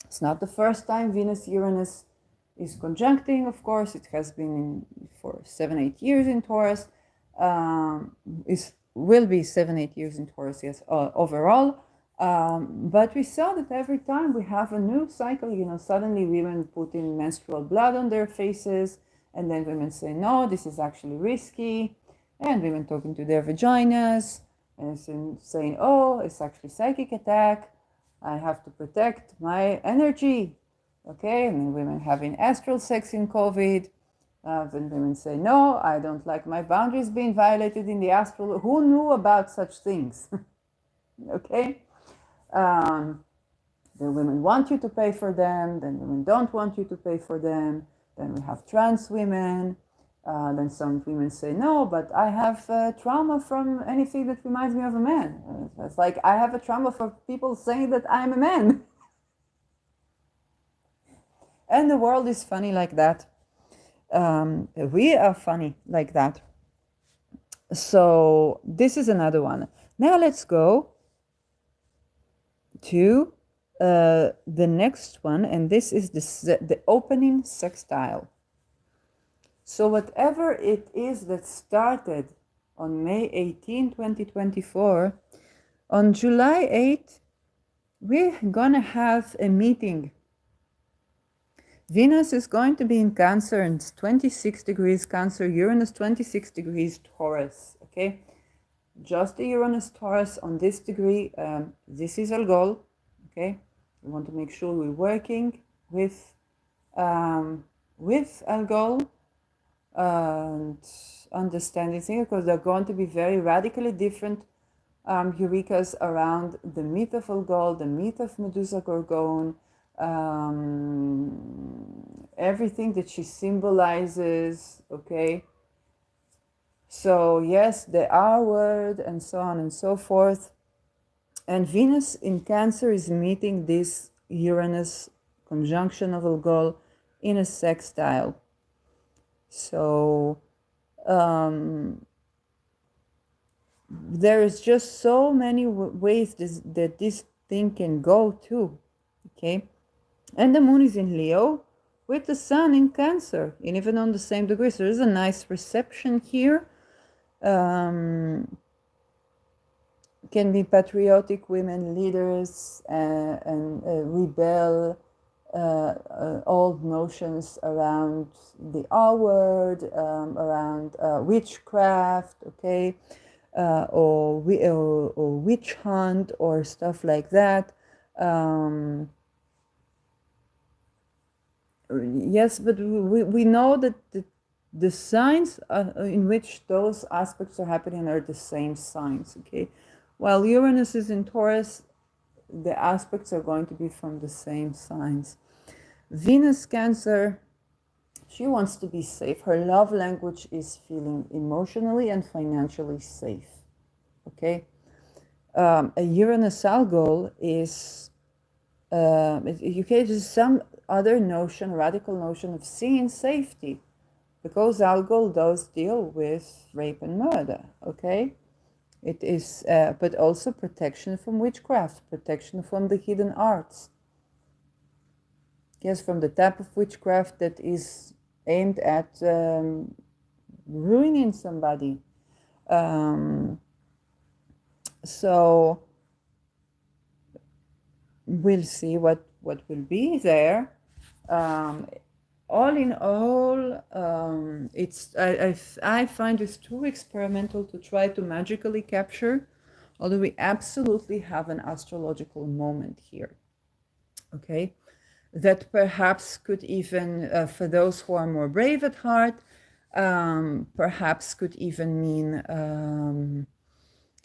It's not the first time Venus-Uranus is conjuncting, of course. It has been for 7-8 years in Taurus. Will be 7-8 years in Taurus, yes, overall. But we saw that every time we have a new cycle, suddenly women put in menstrual blood on their faces, and then women say, no, this is actually risky. And women talking to their vaginas and saying, oh, it's actually psychic attack. I have to protect my energy. Okay, and then women having astral sex in COVID. When women say, no, I don't like my boundaries being violated in the astral. Who knew about such things? Okay. The women want you to pay for them, then women don't want you to pay for them. Then we have trans women. Then some women say, no, but I have trauma from anything that reminds me of a man. It's like, I have a trauma for people saying that I'm a man. And the world is funny like that. We are funny like that. So this is another one. Now let's go to the next one, and this is the opening sextile. So whatever it is that started on May 18, 2024, on July 8, we're gonna have a meeting. Venus is going to be in Cancer, and it's 26 degrees Cancer, Uranus 26 degrees Taurus, okay? Just the Uranus Taurus on this degree, this is our goal, okay? We want to make sure we're working with our goal and understanding things, because they're going to be very radically different Eureka's around the myth of Algol, the myth of Medusa Gorgon, everything that she symbolizes, okay? So yes, the R word and so on and so forth. And Venus in Cancer is meeting this Uranus conjunction of Algol in a sextile. So there is just so many ways that this thing can go too, okay? And the moon is in Leo with the sun in Cancer, and even on the same degree. So there's a nice reception here. Can be patriotic women leaders and rebel old notions around the R word, around witchcraft, okay, or witch hunt or stuff like that. Yes, but we know that the signs in which those aspects are happening are the same signs, okay? While Uranus is in Taurus, the aspects are going to be from the same signs. Venus Cancer, she wants to be safe. Her love language is feeling emotionally and financially safe, okay? A Uranus Algol is, okay, there's some other notion, radical notion of seeing safety, because Algol does deal with rape and murder, okay? It is, but also protection from witchcraft, protection from the hidden arts. Yes, from the type of witchcraft that is aimed at ruining somebody. So we'll see what will be there. All in all, I find this too experimental to try to magically capture, although we absolutely have an astrological moment here, okay? That perhaps could even, for those who are more brave at heart, perhaps could even mean,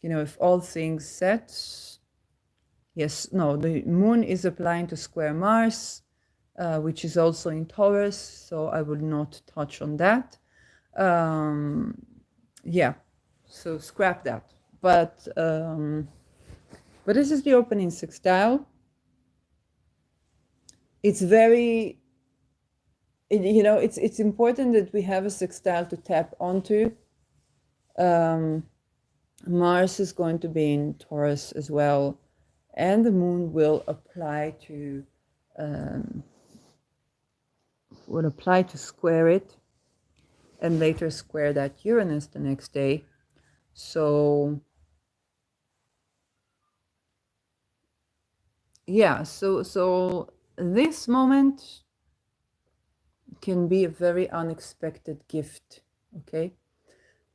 if all things set, yes, no, the moon is applying to square Mars, which is also in Taurus, so I will not touch on that. Yeah, so scrap that. But this is the opening sextile. It's very, it's important that we have a sextile to tap onto. Mars is going to be in Taurus as well, and the moon will apply to square it, and later square that Uranus the next day. So yeah, so this moment can be a very unexpected gift, okay?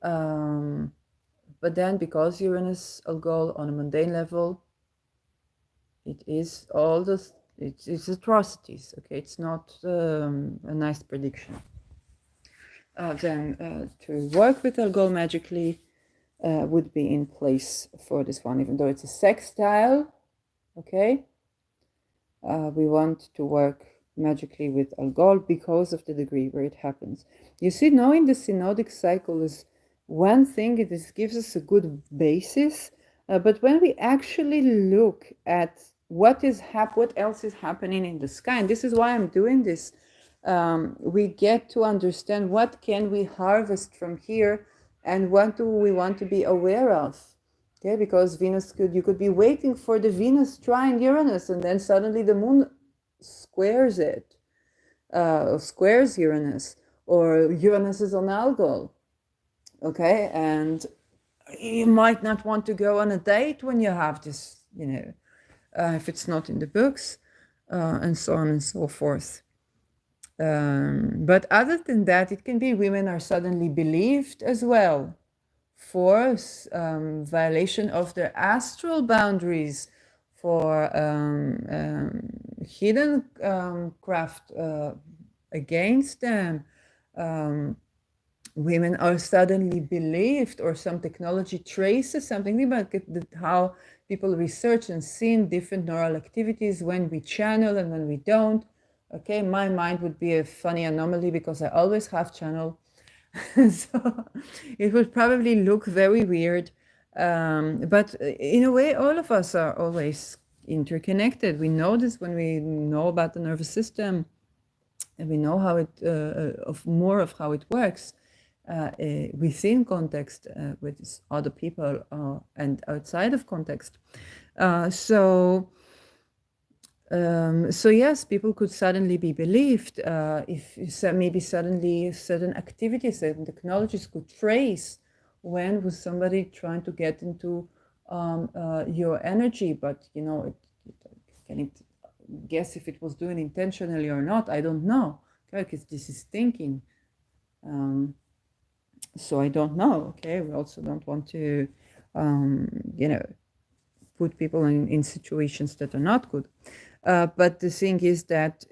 But then, because Uranus Algol on a mundane level, it is all this, it's atrocities, okay? It's not a nice prediction. Then to work with Algol magically would be in place for this one, even though it's a sextile, okay? We want to work magically with Algol because of the degree where it happens. You see, knowing the synodic cycle is one thing, it gives us a good basis, but when we actually look at what else is happening in the sky, and this is why I'm doing this, we get to understand what can we harvest from here and what do we want to be aware of. Okay, because you could be waiting for the Venus trine Uranus, and then suddenly the moon squares it, squares Uranus, or Uranus is on Algol. Okay, and you might not want to go on a date when you have this, if it's not in the books, and so on and so forth. But other than that, it can be women are suddenly believed as well for violation of their astral boundaries, for hidden craft against them, women are suddenly believed, or some technology traces something about how people research and see different neural activities when we channel and when we don't. Okay, my mind would be a funny anomaly because I always have channel. So it would probably look very weird. But in a way, all of us are always interconnected. We know this when we know about the nervous system, and we know how it of more of how it works within context with other people and outside of context. So yes, people could suddenly be believed if maybe suddenly certain activities, certain technologies could trace when was somebody trying to get into your energy, but can it guess if it was doing intentionally or not? I don't know, because this is thinking. So I don't know. Okay, we also don't want to, put people in situations that are not good. But the thing is that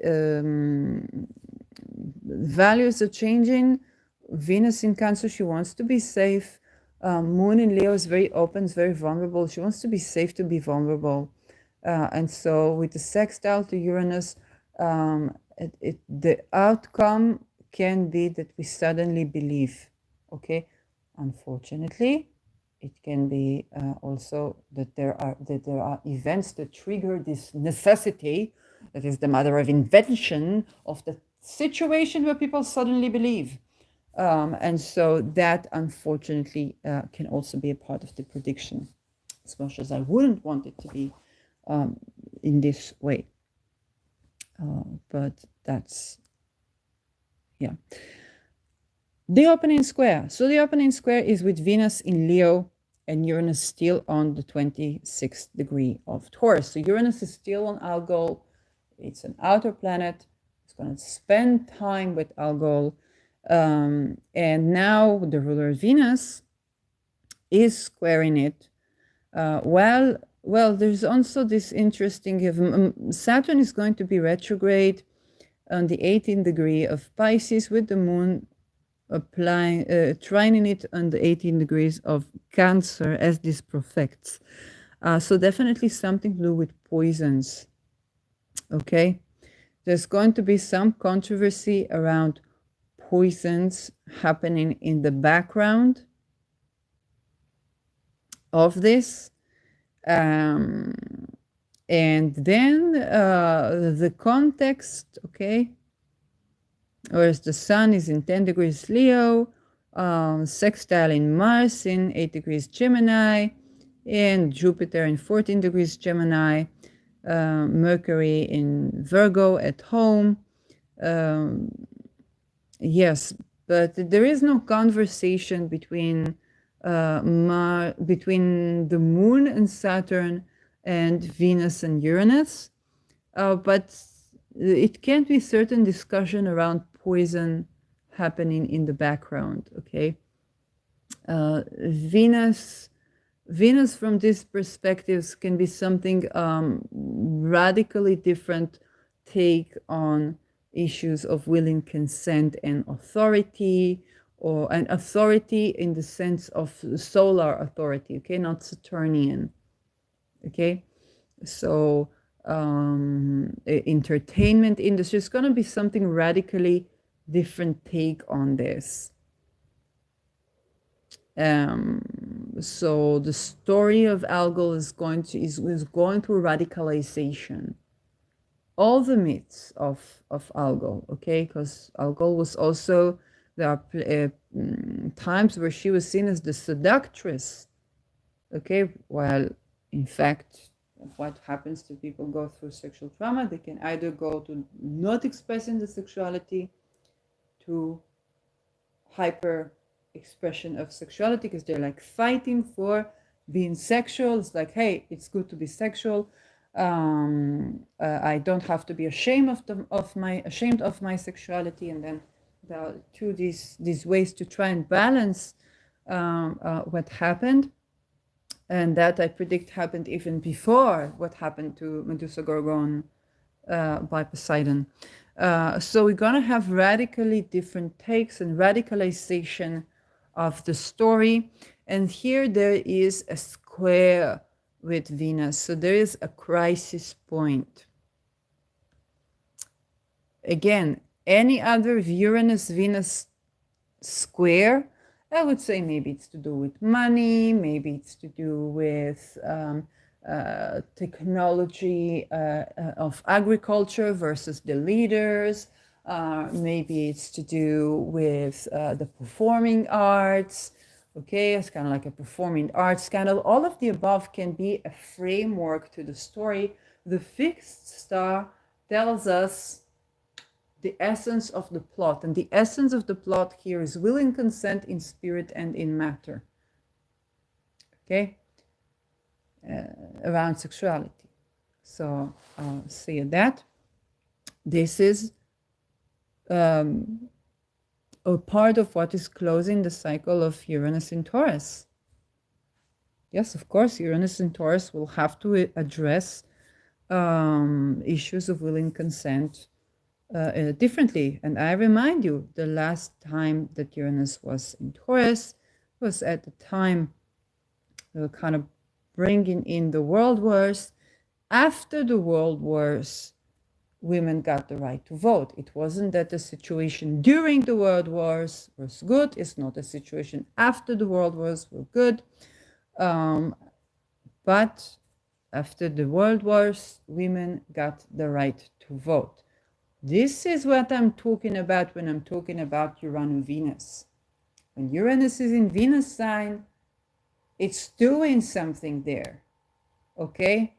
values are changing. Venus in Cancer, she wants to be safe. Moon in Leo is very open, is very vulnerable. She wants to be safe, to be vulnerable. And so with the sextile to Uranus, the outcome can be that we suddenly believe. Okay, unfortunately, it can be also that there are events that trigger this necessity, that is the mother of invention of the situation where people suddenly believe. And so that, unfortunately, can also be a part of the prediction, as much as I wouldn't want it to be in this way. But that's, yeah. The opening square. So the opening square is with Venus in Leo and Uranus still on the 26th degree of Taurus. So Uranus is still on Algol. It's an outer planet. It's going to spend time with Algol. And now the ruler Venus is squaring it. Well, there's also this interesting, Saturn is going to be retrograde on the 18th degree of Pisces, with the moon trining it on the 18 degrees of Cancer, as this perfects. So definitely something to do with poisons. Okay, there's going to be some controversy around poisons happening in the background of this. And then the context, okay, whereas the Sun is in 10 degrees Leo, sextile in Mars in 8 degrees Gemini, and Jupiter in 14 degrees Gemini, Mercury in Virgo at home. Yes, but there is no conversation between between the Moon and Saturn and Venus and Uranus, but it can be certain discussion around poison happening in the background. Okay, Venus from these perspectives can be something radically different take on issues of willing consent and authority, or an authority in the sense of solar authority, okay, not Saturnian. Okay, so entertainment industry is going to be something radically different take on this. So the story of Algol is going through radicalization. All the myths of Algol, okay, because Algol was also, there are times where she was seen as the seductress, okay, while in fact what happens to people go through sexual trauma, they can either go to not expressing the sexuality to hyper expression of sexuality, because they're like fighting for being sexual. It's like, hey, it's good to be sexual. I don't have to be ashamed of my sexuality, and then through these ways to try and balance what happened, and that I predict happened even before what happened to Medusa Gorgon by Poseidon. So we're going to have radically different takes and radicalization of the story. And here there is a square with Venus. So there is a crisis point. Again, any other Uranus-Venus square, I would say maybe it's to do with money, maybe it's to do with technology of agriculture versus the leaders. Maybe it's to do with the performing arts. Okay, it's kind of like a performing arts scandal. All of the above can be a framework to the story. The fixed star tells us the essence of the plot. And the essence of the plot here is will and consent in spirit and in matter. Okay? Around sexuality. So see that. This is a part of what is closing the cycle of Uranus in Taurus. Yes, of course, Uranus in Taurus will have to address issues of will and consent differently. And I remind you, the last time that Uranus was in Taurus was at the time kind of bringing in the world wars. After the world wars, women got the right to vote. It wasn't that the situation during the world wars was good. It's not a situation after the world wars were good. But after the world wars, women got the right to vote. This is what I'm talking about when I'm talking about Uranus Venus. When Uranus is in Venus sign, it's doing something there. Okay?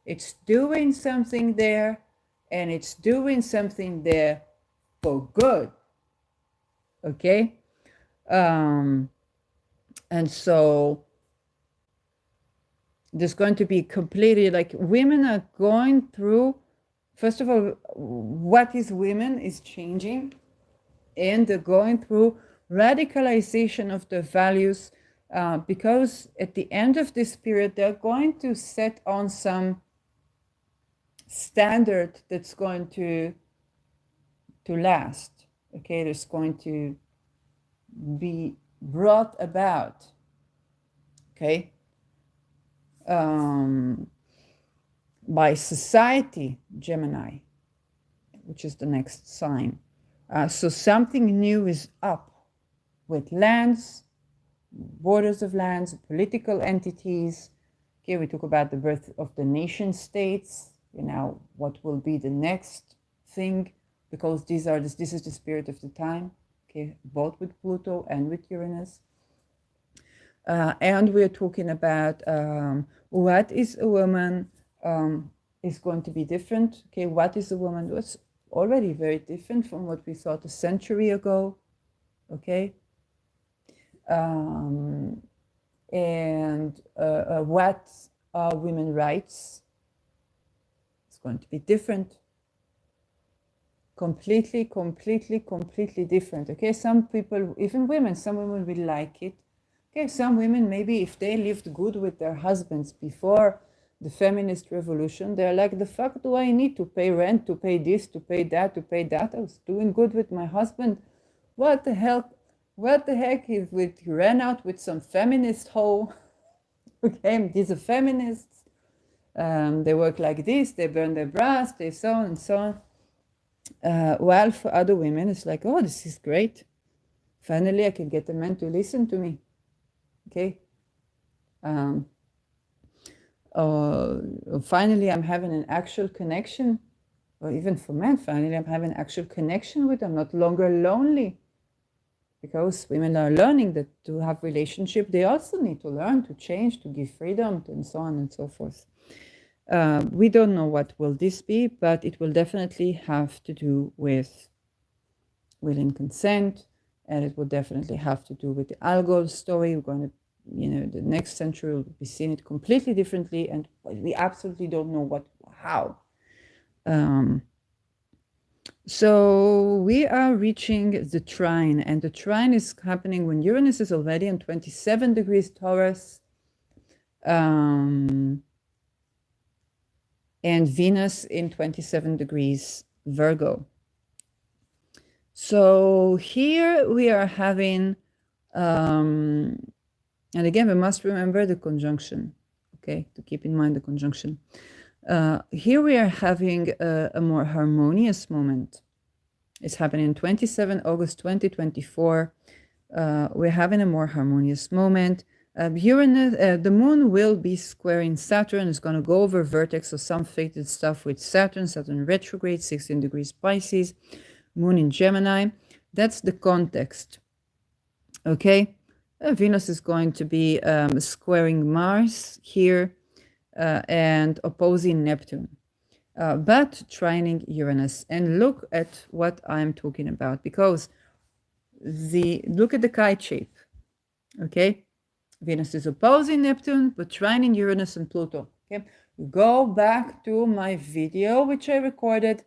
It's doing something there, and it's doing something there for good. Okay? And so there's going to be completely like women are going through. First of all, what is women is changing, and they're going through radicalization of their values because at the end of this period, they're going to set on some standard that's going to last. Okay, there's going to be brought about. Okay. By society, Gemini, which is the next sign. So something new is up with lands, borders of lands, political entities. Okay, we talk about the birth of the nation states. You know, what will be the next thing, because this is the spirit of the time. Okay, both with Pluto and with Uranus. And we're talking about what is a woman is going to be different. Okay, what is a woman was already very different from what we thought a century ago. Okay, and what are women's rights? It's going to be different. Completely different. Okay, some people, even women, some women will like it. Okay, some women, maybe if they lived good with their husbands before the feminist revolution, they're like, the fuck do I need to pay rent, to pay this, to pay that, to pay that? I was doing good with my husband. What the heck is with, you ran out with some feminist hoe? Okay, these are feminists. They work like this, they burn their bras, they so on and so on. While for other women, it's like, oh, this is great. Finally, I can get a man to listen to me. Okay. Finally, I'm having an actual connection. Or even for men, finally, I'm having actual connection with them, not longer lonely. Because women are learning that to have relationship, they also need to learn to change, to give freedom, and so on and so forth. We don't know what will this be, but it will definitely have to do with will and consent, and it will definitely have to do with the Algol story. We're going to, the next century will be seeing it completely differently, and we absolutely don't know how. So we are reaching the trine, and the trine is happening when Uranus is already on 27 degrees Taurus, and Venus in 27 degrees Virgo. So here we are having, and again, we must remember the conjunction, okay, to keep in mind the conjunction. Here we are having a more harmonious moment. It's happening 27 August 2024. We're having a more harmonious moment. Uranus, the moon will be squaring Saturn. It's going to go over vertex of some fated stuff with Saturn. Saturn retrograde, 16 degrees Pisces, moon in Gemini. That's the context. Okay. Venus is going to be squaring Mars here and opposing Neptune. But trining Uranus. And look at what I'm talking about, because look at the kite shape. Okay, Venus is opposing Neptune, but trining Uranus and Pluto. Okay, go back to my video which I recorded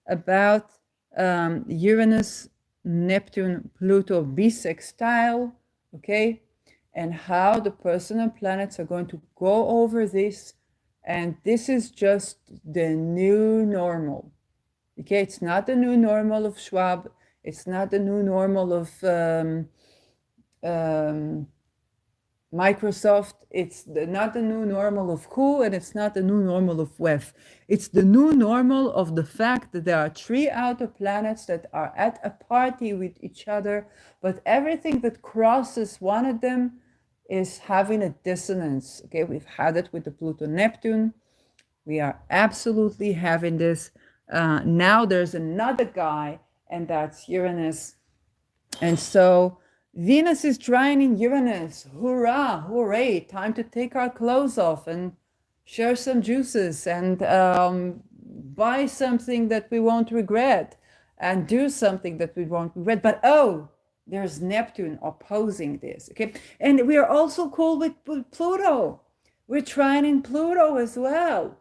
about Uranus, Neptune, Pluto bisextile. Okay, and how the personal planets are going to go over this. And this is just the new normal. Okay, it's not the new normal of Schwab. It's not the new normal of Microsoft. It's not the new normal of WHO, and it's not the new normal of WEF. It's the new normal of the fact that there are 3 outer planets that are at a party with each other, but everything that crosses one of them is having a dissonance. Okay, we've had it with the Pluto-Neptune. We are absolutely having this. Now there's another guy, and that's Uranus. And so Venus is trining Uranus. Hurrah, hooray, time to take our clothes off and share some juices and buy something that we won't regret and do something that we won't regret. But oh, there's Neptune opposing this, okay? And we are also cool with Pluto. We're trining Pluto as well.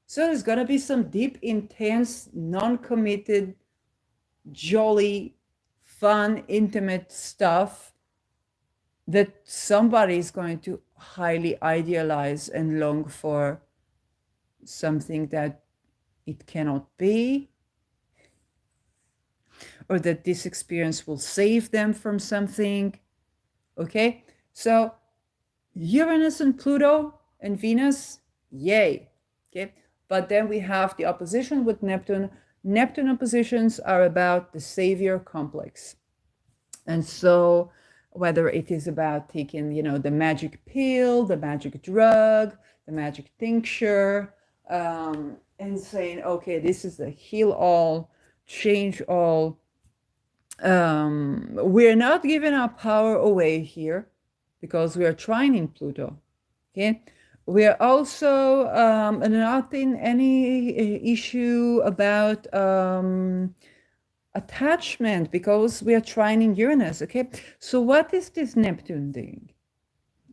So there's going to be some deep, intense, non-committed, jolly, fun, intimate stuff that somebody is going to highly idealize and long for, something that it cannot be, or that this experience will save them from something. Okay, so Uranus and Pluto and Venus, yay. Okay, but then we have the opposition with Neptune. Neptune oppositions are about the savior complex. And so whether it is about taking, the magic pill, the magic drug, the magic tincture, and saying, okay, this is the heal all, change all. We're not giving our power away here because we are trining Pluto. Okay. We are also not in any issue about attachment because we are trining Uranus. Okay, so what is this Neptune thing?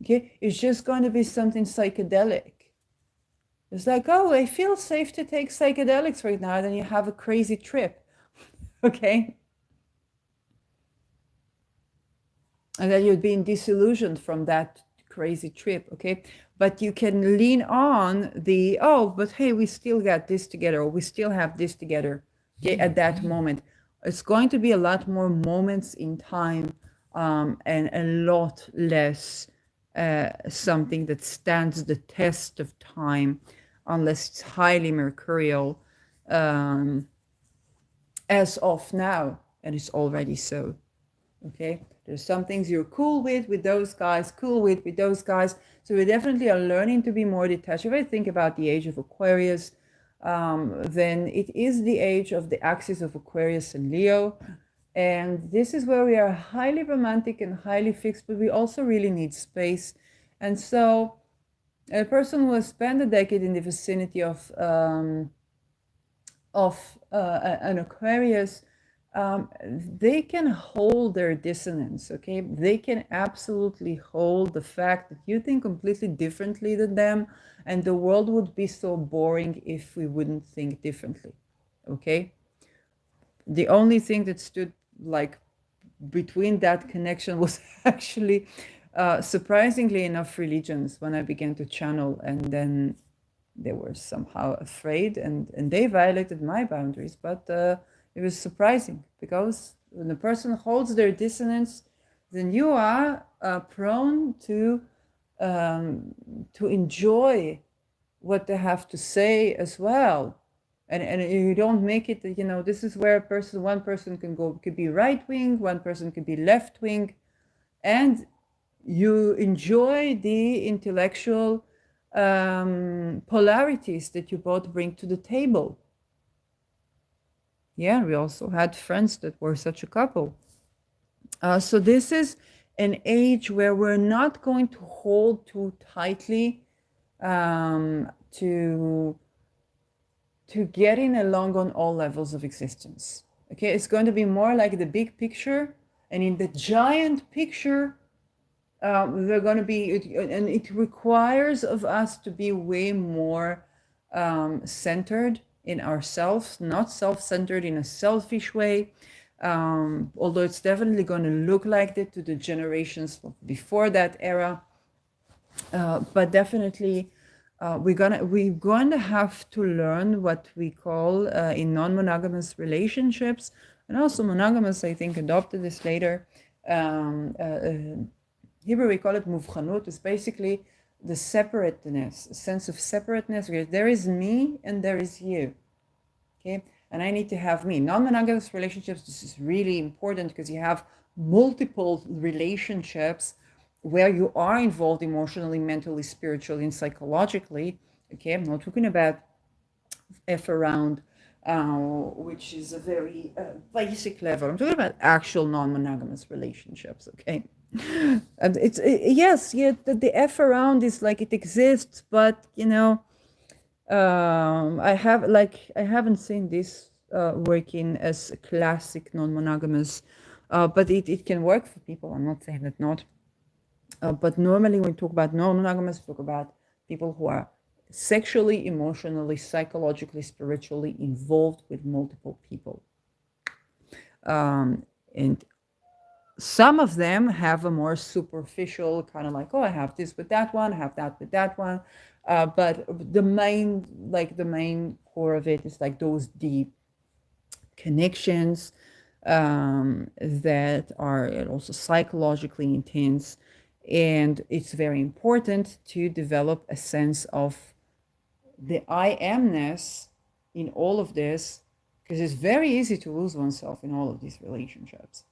Okay, it's just going to be something psychedelic. It's like, oh, I feel safe to take psychedelics right now. Then you have a crazy trip. Okay, and then you're being disillusioned from that crazy trip. Okay, but you can lean on the, oh, but hey, we still got this together, or we still have this together. Okay, at that moment. It's going to be a lot more moments in time, and a lot less something that stands the test of time, unless it's highly mercurial, as of now, and it's already so. Okay, there's some things you're cool with those guys, cool with those guys. So we definitely are learning to be more detached. If I think about the age of Aquarius, then it is the age of the axis of Aquarius and Leo. And this is where we are highly romantic and highly fixed, but we also really need space. And so a person who has spent a decade in the vicinity of an Aquarius, they can hold their dissonance, okay? They can absolutely hold the fact that you think completely differently than them, and the world would be so boring if we wouldn't think differently, okay? The only thing that stood like between that connection was actually, surprisingly enough, religions, when I began to channel, and then they were somehow afraid, and they violated my boundaries, but it was surprising because when the person holds their dissonance, then you are prone to enjoy what they have to say as well. And you don't make it, this is where one person could be right wing, one person could be left wing, and you enjoy the intellectual polarities that you both bring to the table. Yeah, we also had friends that were such a couple. So this is an age where we're not going to hold too tightly to getting along on all levels of existence. Okay, it's going to be more like the big picture, and in the giant picture, we're going to be, and it requires of us to be way more centered in ourselves, not self-centered in a selfish way. Although it's definitely going to look like that to the generations before that era, but definitely we're going to have to learn what we call in non-monogamous relationships, and also monogamous, I think, adopted this later. Hebrew, we call it muvchanut. It's basically the separateness, a sense of separateness, where there is me and there is you. Okay, and I need to have me. Non-monogamous relationships, this is really important because you have multiple relationships where you are involved emotionally, mentally, spiritually, and psychologically. Okay, I'm not talking about F around, which is a very basic level. I'm talking about actual non-monogamous relationships. Okay, and the F around is like it exists, but I haven't seen this working as a classic non-monogamous, but it can work for people. I'm not saying that not. But normally when we talk about non-monogamous, we talk about people who are sexually, emotionally, psychologically, spiritually involved with multiple people. And some of them have a more superficial kind of like, oh, I have this with that one, I have that with that one. But the main core of it is like those deep connections that are also psychologically intense. And it's very important to develop a sense of the I amness in all of this, because it's very easy to lose oneself in all of these relationships.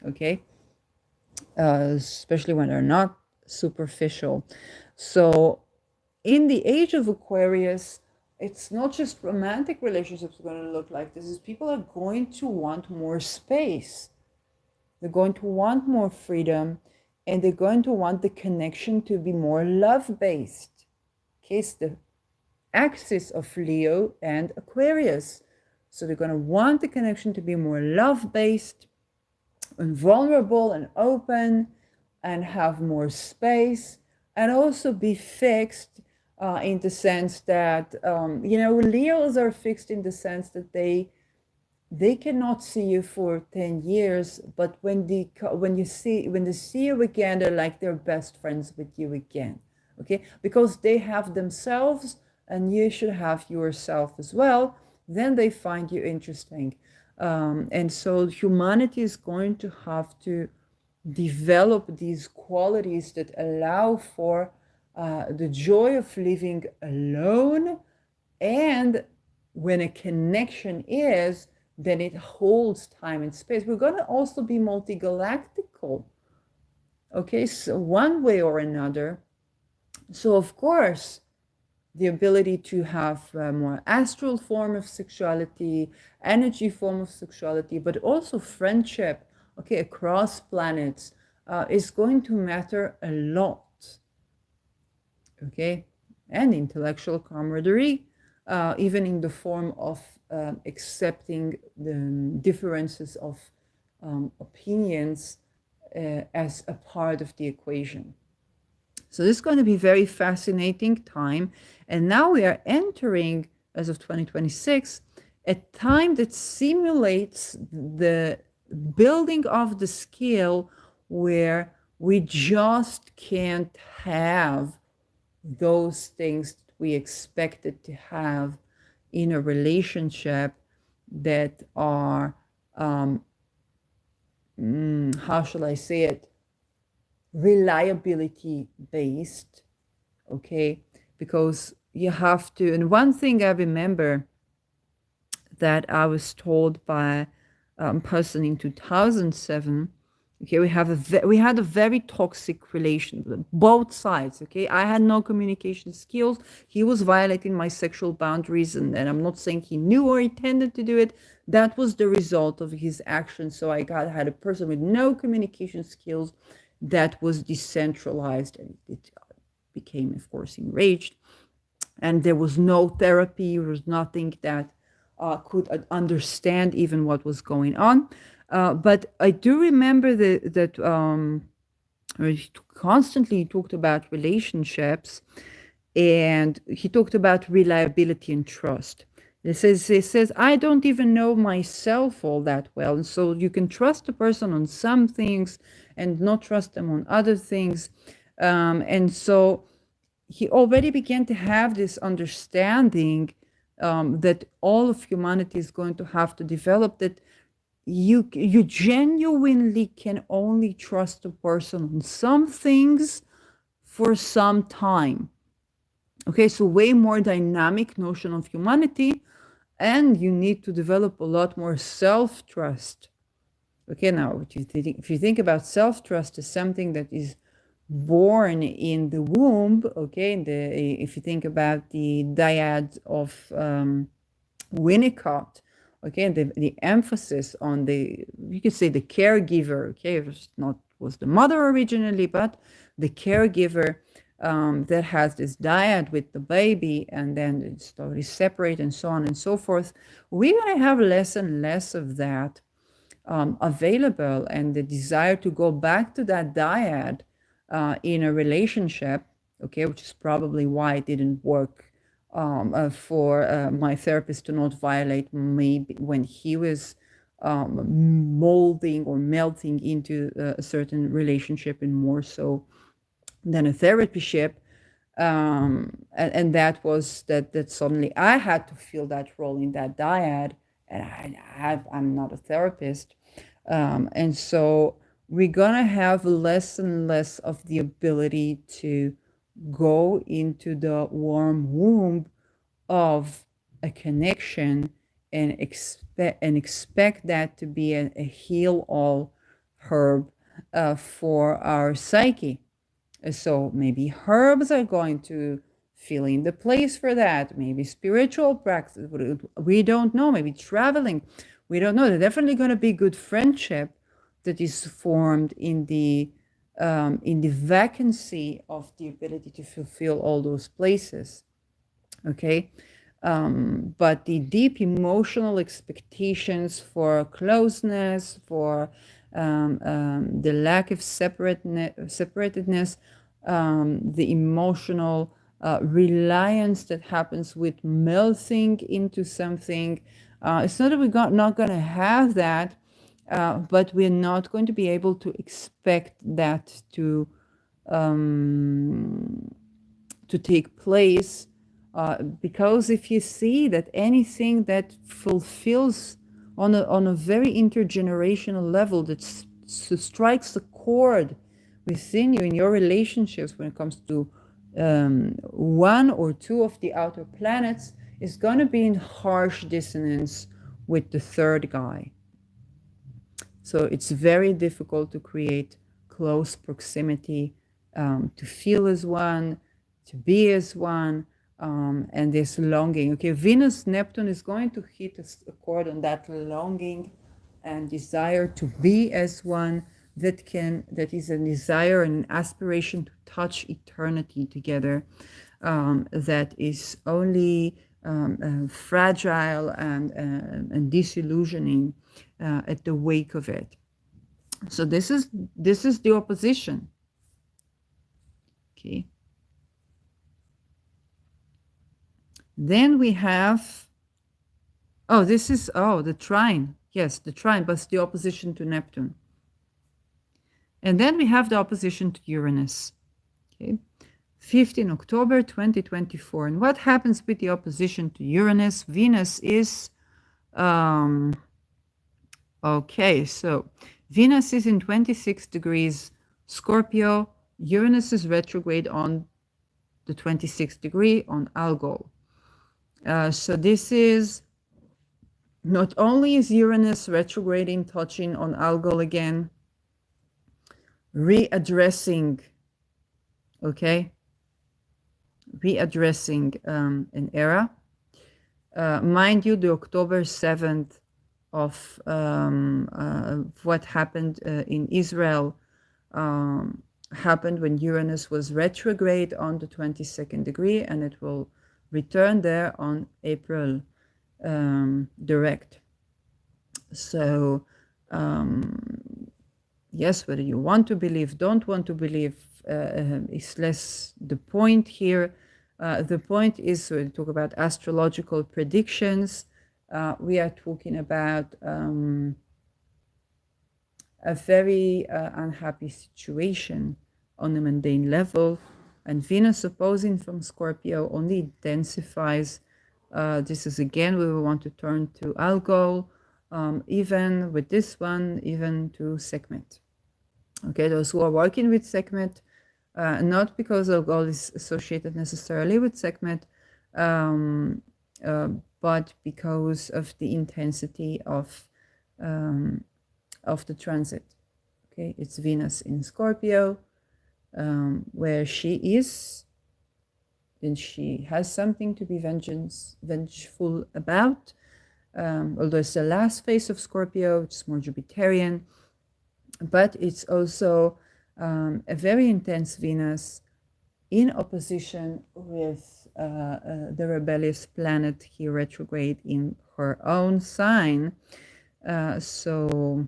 Okay, especially when they're not superficial. So in the age of Aquarius, it's not just romantic relationships are going to look like this, is people are going to want more space. They're going to want more freedom, and they're going to want the connection to be more love-based. Okay, it's the axis of Leo and Aquarius. So they're going to want the connection to be more love-based and vulnerable and open and have more space, and also be fixed in the sense that, Leos are fixed in the sense that they cannot see you for 10 years, but when they see you again, they're like they're best friends with you again. Okay, because they have themselves and you should have yourself as well. Then they find you interesting. And so humanity is going to have to develop these qualities that allow for the joy of living alone. And when a connection is, then it holds time and space. We're going to also be multigalactical. Okay, so one way or another. So of course, the ability to have a more astral form of sexuality, energy form of sexuality, but also friendship, okay, across planets, is going to matter a lot. Okay, and intellectual camaraderie, even in the form of accepting the differences of opinions as a part of the equation. So this is going to be a very fascinating time. And now we are entering, as of 2026, a time that simulates the building of the skill where we just can't have those things that we expected to have in a relationship that are how shall I say it, reliability based, okay? Because you have to, and one thing I remember that I was told by a person in 2007. Okay, we had a very toxic relation, both sides. Okay, I had no communication skills. He was violating my sexual boundaries, and I'm not saying he knew or intended to do it. That was the result of his actions. So had a person with no communication skills that was decentralized, and it became, of course, enraged. And there was no therapy. There was nothing that could understand even what was going on. But I do remember that he constantly talked about relationships, and he talked about reliability and trust. He says, I don't even know myself all that well. And so you can trust a person on some things and not trust them on other things. And so he already began to have this understanding that all of humanity is going to have to develop, that you genuinely can only trust a person on some things for some time. Okay, so way more dynamic notion of humanity, and you need to develop a lot more self-trust. Okay, now if you think about self-trust as something that is born in the womb, okay, if you think about the dyad of Winnicott, okay, the emphasis on you could say the caregiver, okay, it was the mother originally, but the caregiver that has this dyad with the baby, and then it's slowly separate and so on and so forth. We're going to have less and less of that available, and the desire to go back to that dyad in a relationship, okay, which is probably why it didn't work for my therapist to not violate me when he was molding or melting into a certain relationship, and more so than a therapyship. And that was that suddenly I had to fill that role in that dyad, and I'm not a therapist. And so we're gonna have less and less of the ability to go into the warm womb of a connection and expect that to be a heal-all herb for our psyche. So maybe herbs are going to fill in the place for that. Maybe spiritual practice. We don't know. Maybe traveling. We don't know. There's definitely going to be good friendship that is formed in the vacancy of the ability to fulfill all those places. Okay. But the deep emotional expectations for closeness, for the lack of separatedness, the emotional reliance that happens with melting into something. It's not that we're not going to have that, but we're not going to be able to expect that to take place. Because if you see that anything that fulfills on a very intergenerational level, that strikes a chord within you in your relationships when it comes to one or two of the outer planets, is going to be in harsh dissonance with the third guy. So it's very difficult to create close proximity, to feel as one, to be as one. And this longing. Okay, Venus Neptune is going to hit a chord on that longing and desire to be as one, that is a desire and an aspiration to touch eternity together, that is only fragile and disillusioning at the wake of it. So this is the opposition. Okay. Then we have, the trine. Yes, the trine, but it's the opposition to Neptune. And then we have the opposition to Uranus. Okay, 15 October 2024. And what happens with the opposition to Uranus? Venus is, okay, so Venus is in 26 degrees Scorpio. Uranus is retrograde on the 26th degree on Algol. So this is not only is Uranus retrograding, touching on Algol again, readdressing, okay, readdressing an era. Mind you, the October 7th of what happened in Israel happened when Uranus was retrograde on the 22nd degree, and it will return there on April direct. So yes, whether you want to believe, don't want to believe, is less the point here. The point is, when we talk about astrological predictions, we are talking about a very unhappy situation on a mundane level, and Venus opposing from Scorpio only intensifies. This is again, we will want to turn to Algol, even with this one, even to Sekhmet. Okay, those who are working with Sekhmet, not because Algol is associated necessarily with Sekhmet, but because of the intensity of the transit. Okay, it's Venus in Scorpio, where she is, then she has something to be vengeful about. Although it's the last phase of Scorpio, it's more Jupiterian, but it's also a very intense Venus in opposition with the rebellious planet here retrograde in her own sign. So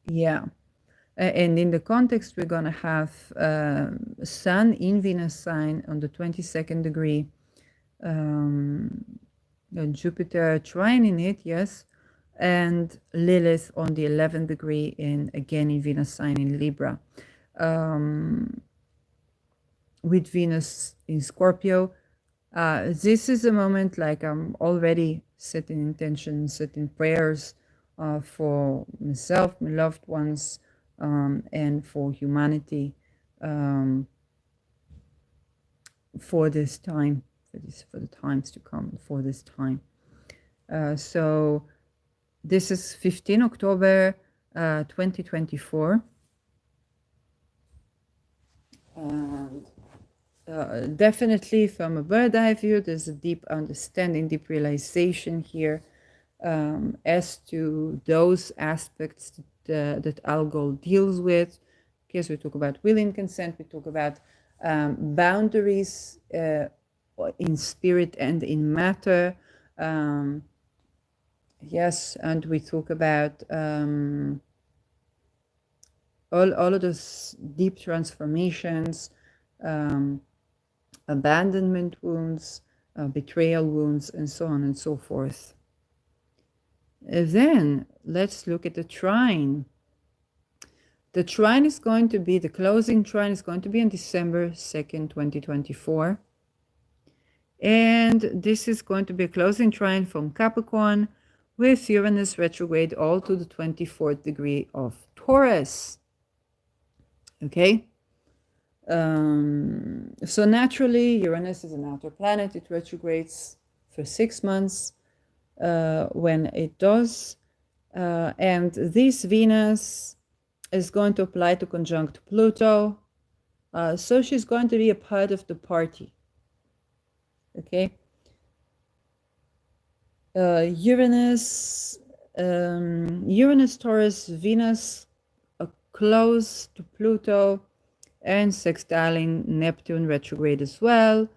yeah, and in the context, we're going to have Sun in Venus sign on the 22nd degree, Jupiter trine in it, yes, and Lilith on the 11th degree, and again in Venus sign in Libra. With Venus in Scorpio, this is a moment like I'm already setting intentions, setting prayers for myself, my loved ones, and for humanity for this time, for the times to come, for this time. So this is 15 October 2024. And definitely from a bird eye view, there's a deep understanding, deep realization here as to those aspects that Algol deals with. Okay, so we talk about will and consent, we talk about boundaries in spirit and in matter. Yes, and we talk about all of those deep transformations, abandonment wounds, betrayal wounds, and so on and so forth. Then let's look at the trine. The trine is going to be, the closing trine is going to be on December 2nd, 2024. And this is going to be a closing trine from Capricorn with Uranus retrograde all to the 24th degree of Taurus. Okay. So naturally, Uranus is an outer planet. It retrogrades for 6 months when it does. And this Venus is going to apply to conjunct Pluto. So she's going to be a part of the party. Okay. Uranus, Taurus, Venus close to Pluto, and sextiling Neptune retrograde as well.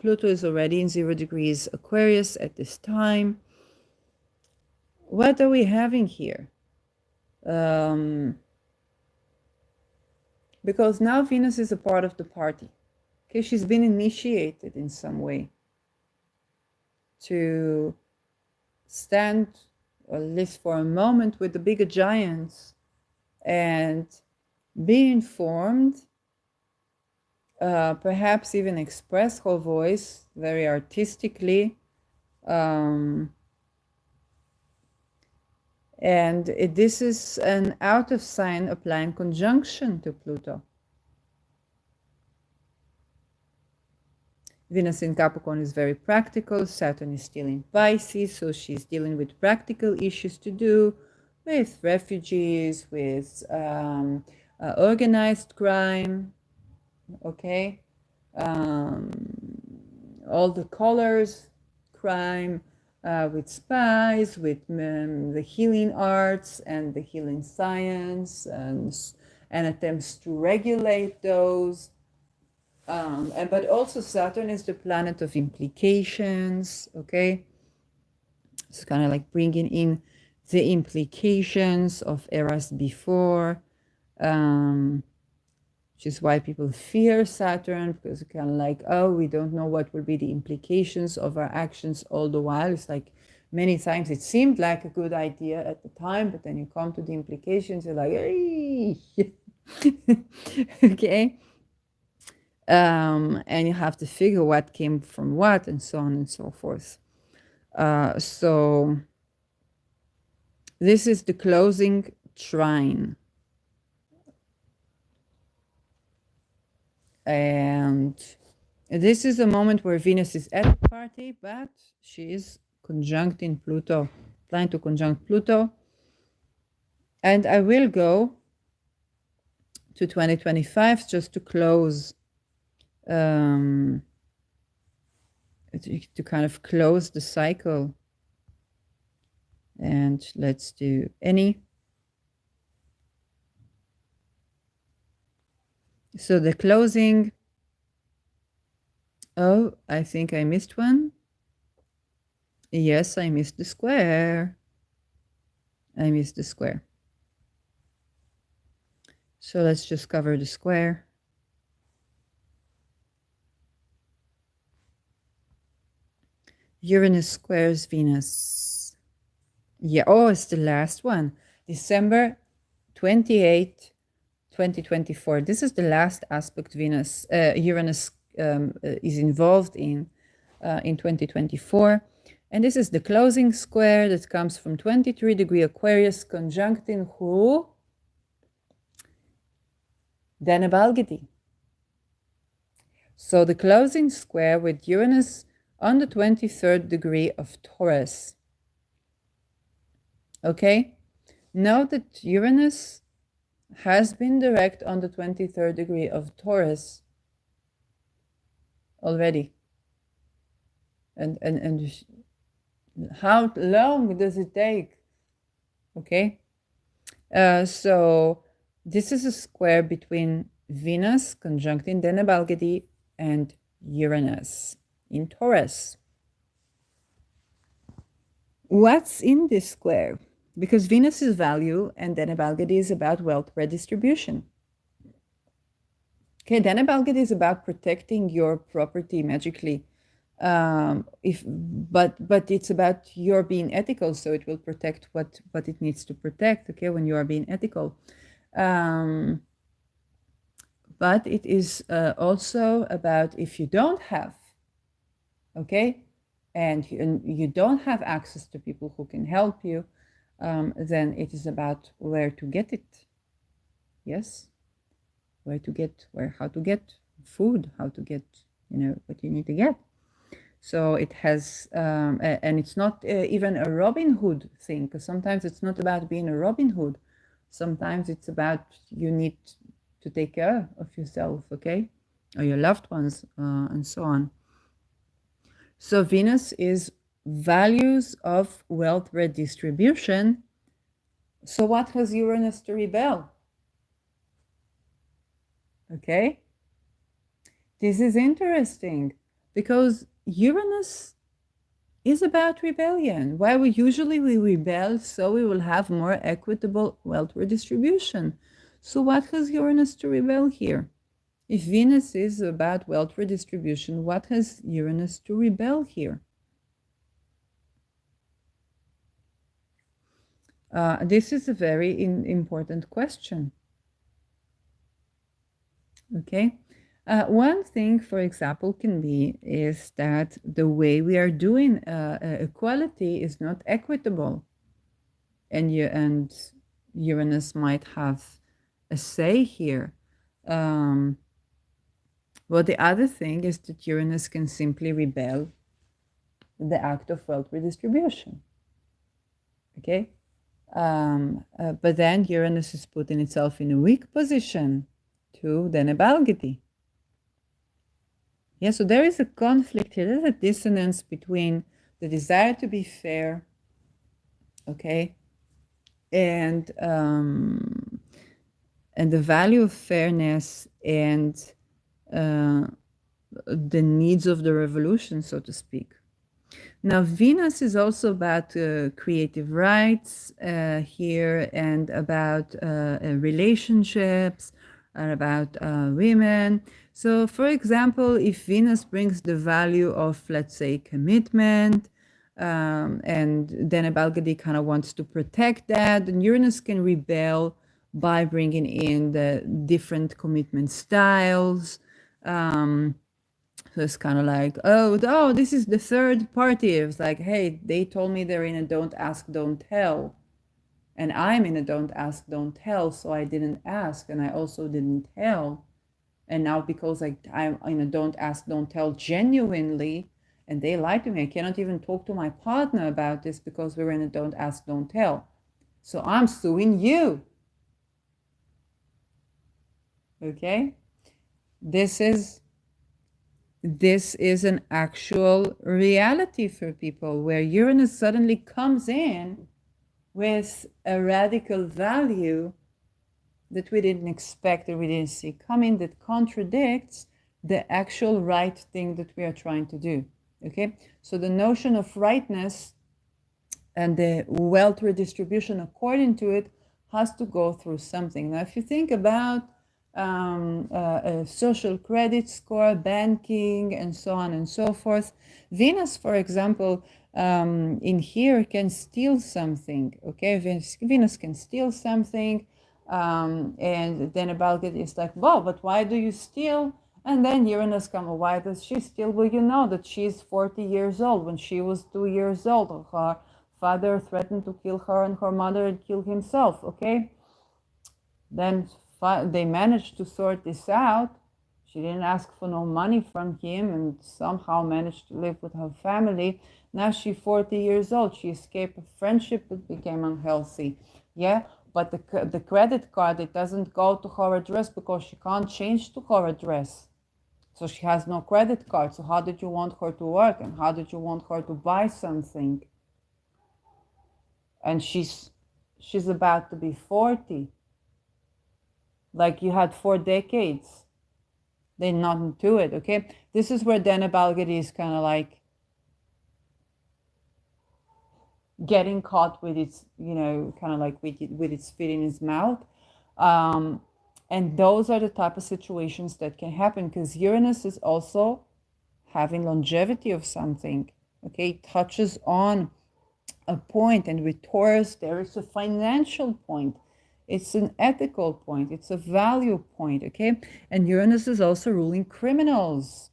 Pluto is already in 0 degrees Aquarius at this time. What are we having here? Because now Venus is a part of the party. Okay, she's been initiated in some way to stand, or at least for a moment, with the bigger giants and be informed, perhaps even express her voice very artistically, And this is an out of sign applying conjunction to Pluto. Venus in Capricorn is very practical. Saturn is still in Pisces, so she's dealing with practical issues to do with refugees, with organized crime, okay? All the colors, crime, with spies, with the healing arts and the healing science, and attempts to regulate those. But also Saturn is the planet of implications, okay? It's kind of like bringing in the implications of eras before, which is why people fear Saturn, because it's kind of like, oh, we don't know what will be the implications of our actions all the while. It's like many times it seemed like a good idea at the time, but then you come to the implications, you're like, hey. Okay. And you have to figure what came from what, and so on and so forth. So this is the closing trine. And this is a moment where Venus is at the party, but she is conjuncting Pluto, planning to conjunct Pluto. And I will go to 2025 just to close, to kind of close the cycle. And let's do any. So the closing, oh, I think I missed one. Yes, I missed the square. I missed the square. So let's just cover the square. Uranus squares Venus. Yeah, oh, it's the last one. December 28th, 2024. This is the last aspect Venus, Uranus is involved in 2024. And this is the closing square that comes from 23° Aquarius conjuncting who? Danabalgadi. So the closing square with Uranus on the 23rd degree of Taurus. Okay? Note that Uranus has been direct on the 23rd degree of Taurus already. And how long does it take? Okay? So this is a square between Venus conjuncting Danabalgadi and Uranus in Taurus. What's in this square? Because Venus is value and Danabalgadi is about wealth redistribution. Okay, Danabalgadi is about protecting your property magically. But it's about your being ethical, so it will protect what it needs to protect, okay, when you are being ethical. But it is also about if you don't have, okay, and you don't have access to people who can help you, then it is about where to get it. Yes, how to get food, how to get, what you need to get. So it has, and it's not even a Robin Hood thing, because sometimes it's not about being a Robin Hood. Sometimes it's about you need to take care of yourself, okay, or your loved ones, and so on. So Venus is values of wealth redistribution. So what has Uranus to rebel? Okay, this is interesting because Uranus is about rebellion. Why we usually rebel, so we will have more equitable wealth redistribution. So what has Uranus to rebel here? If Venus is about wealth redistribution, what has Uranus to rebel here? This is a very important question. Okay. One thing, for example, can be is that the way we are doing equality is not equitable. and Uranus might have a say here. Well, the other thing is that Uranus can simply rebel the act of wealth redistribution. Okay? But then Uranus is putting itself in a weak position to then a Balgati. Yeah, so there is a conflict here. There's a dissonance between the desire to be fair, okay, and the value of fairness and the needs of the revolution, so to speak. Now, Venus is also about creative rights here, and about relationships, and about women. So, for example, if Venus brings the value of, let's say, commitment, and then a Balgadi kind of wants to protect that, then Uranus can rebel by bringing in the different commitment styles. So it's kind of like, oh, this is the third party. It's like, hey, they told me they're in a don't ask, don't tell. And I'm in a don't ask, don't tell. So I didn't ask, and I also didn't tell. And now because I'm in a don't ask, don't tell genuinely, and they lied to me, I cannot even talk to my partner about this because we're in a don't ask, don't tell. So I'm suing you. Okay? This is an actual reality for people, where Uranus suddenly comes in with a radical value that we didn't expect, that we didn't see coming, that contradicts the actual right thing that we are trying to do. Okay, so the notion of rightness and the wealth redistribution according to it has to go through something. Now, if you think about a social credit score, banking, and so on and so forth, Venus, for example, in here can steal something. Okay, Venus can steal something, and then about it is like, well, but why do you steal? And then Uranus comes, why does she steal? Well, you know that she's 40 years old. When she was 2 years old, her father threatened to kill her, and her mother had killed himself. Okay, then they managed to sort this out. She didn't ask for no money from him, and somehow managed to live with her family. Now she's 40 years old. She escaped a friendship that became unhealthy. Yeah, but the credit card, it doesn't go to her address because she can't change to her address. So she has no credit card. So how did you want her to work, and how did you want her to buy something? And she's about to be 40. Like, you had 4 decades. They not into it, okay? This is where Dana Balgadi is kind of like getting caught with its, kind of like with its feet in its mouth. And those are the type of situations that can happen, because Uranus is also having longevity of something, okay? It touches on a point, and with Taurus, there is a financial point. It's an ethical point. It's a value point, okay? And Uranus is also ruling criminals.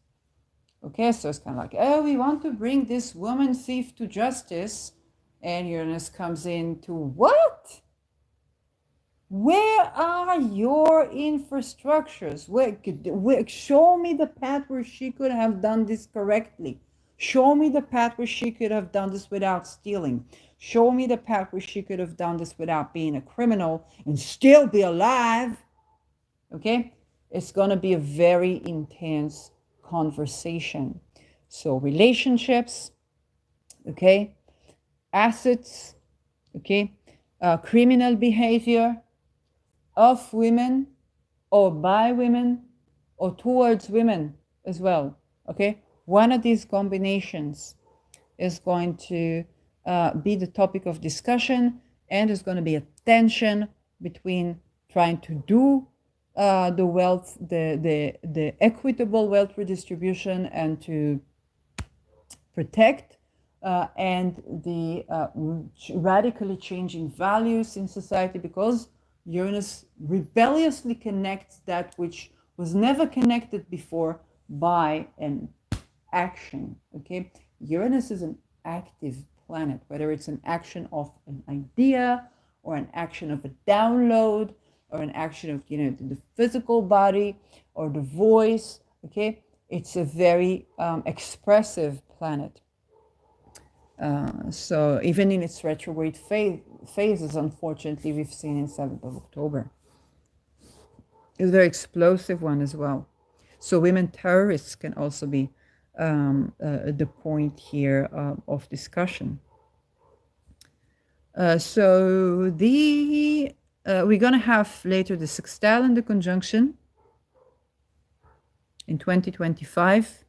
Okay, so it's kind of like, oh, we want to bring this woman thief to justice. And Uranus comes into what? Where are your infrastructures? Show me the path where she could have done this correctly. Show me the path where she could have done this without stealing. Show me the path where she could have done this without being a criminal and still be alive. Okay? It's going to be a very intense conversation. So relationships, okay? Assets, okay? Criminal behavior of women or by women or towards women as well, okay? One of these combinations is going to be the topic of discussion, and there's going to be a tension between trying to do the wealth, the equitable wealth redistribution, and to protect and the radically changing values in society, because Uranus rebelliously connects that which was never connected before by an action. Okay, Uranus is an active planet, whether it's an action of an idea or an action of a download or an action of, the physical body or the voice. Okay, it's a very expressive planet. So even in its retrograde phases, unfortunately, we've seen in 7th of October. It's a very explosive one as well. So women terrorists can also be the point here of discussion. So we're going to have later the sextile and the conjunction in 2025.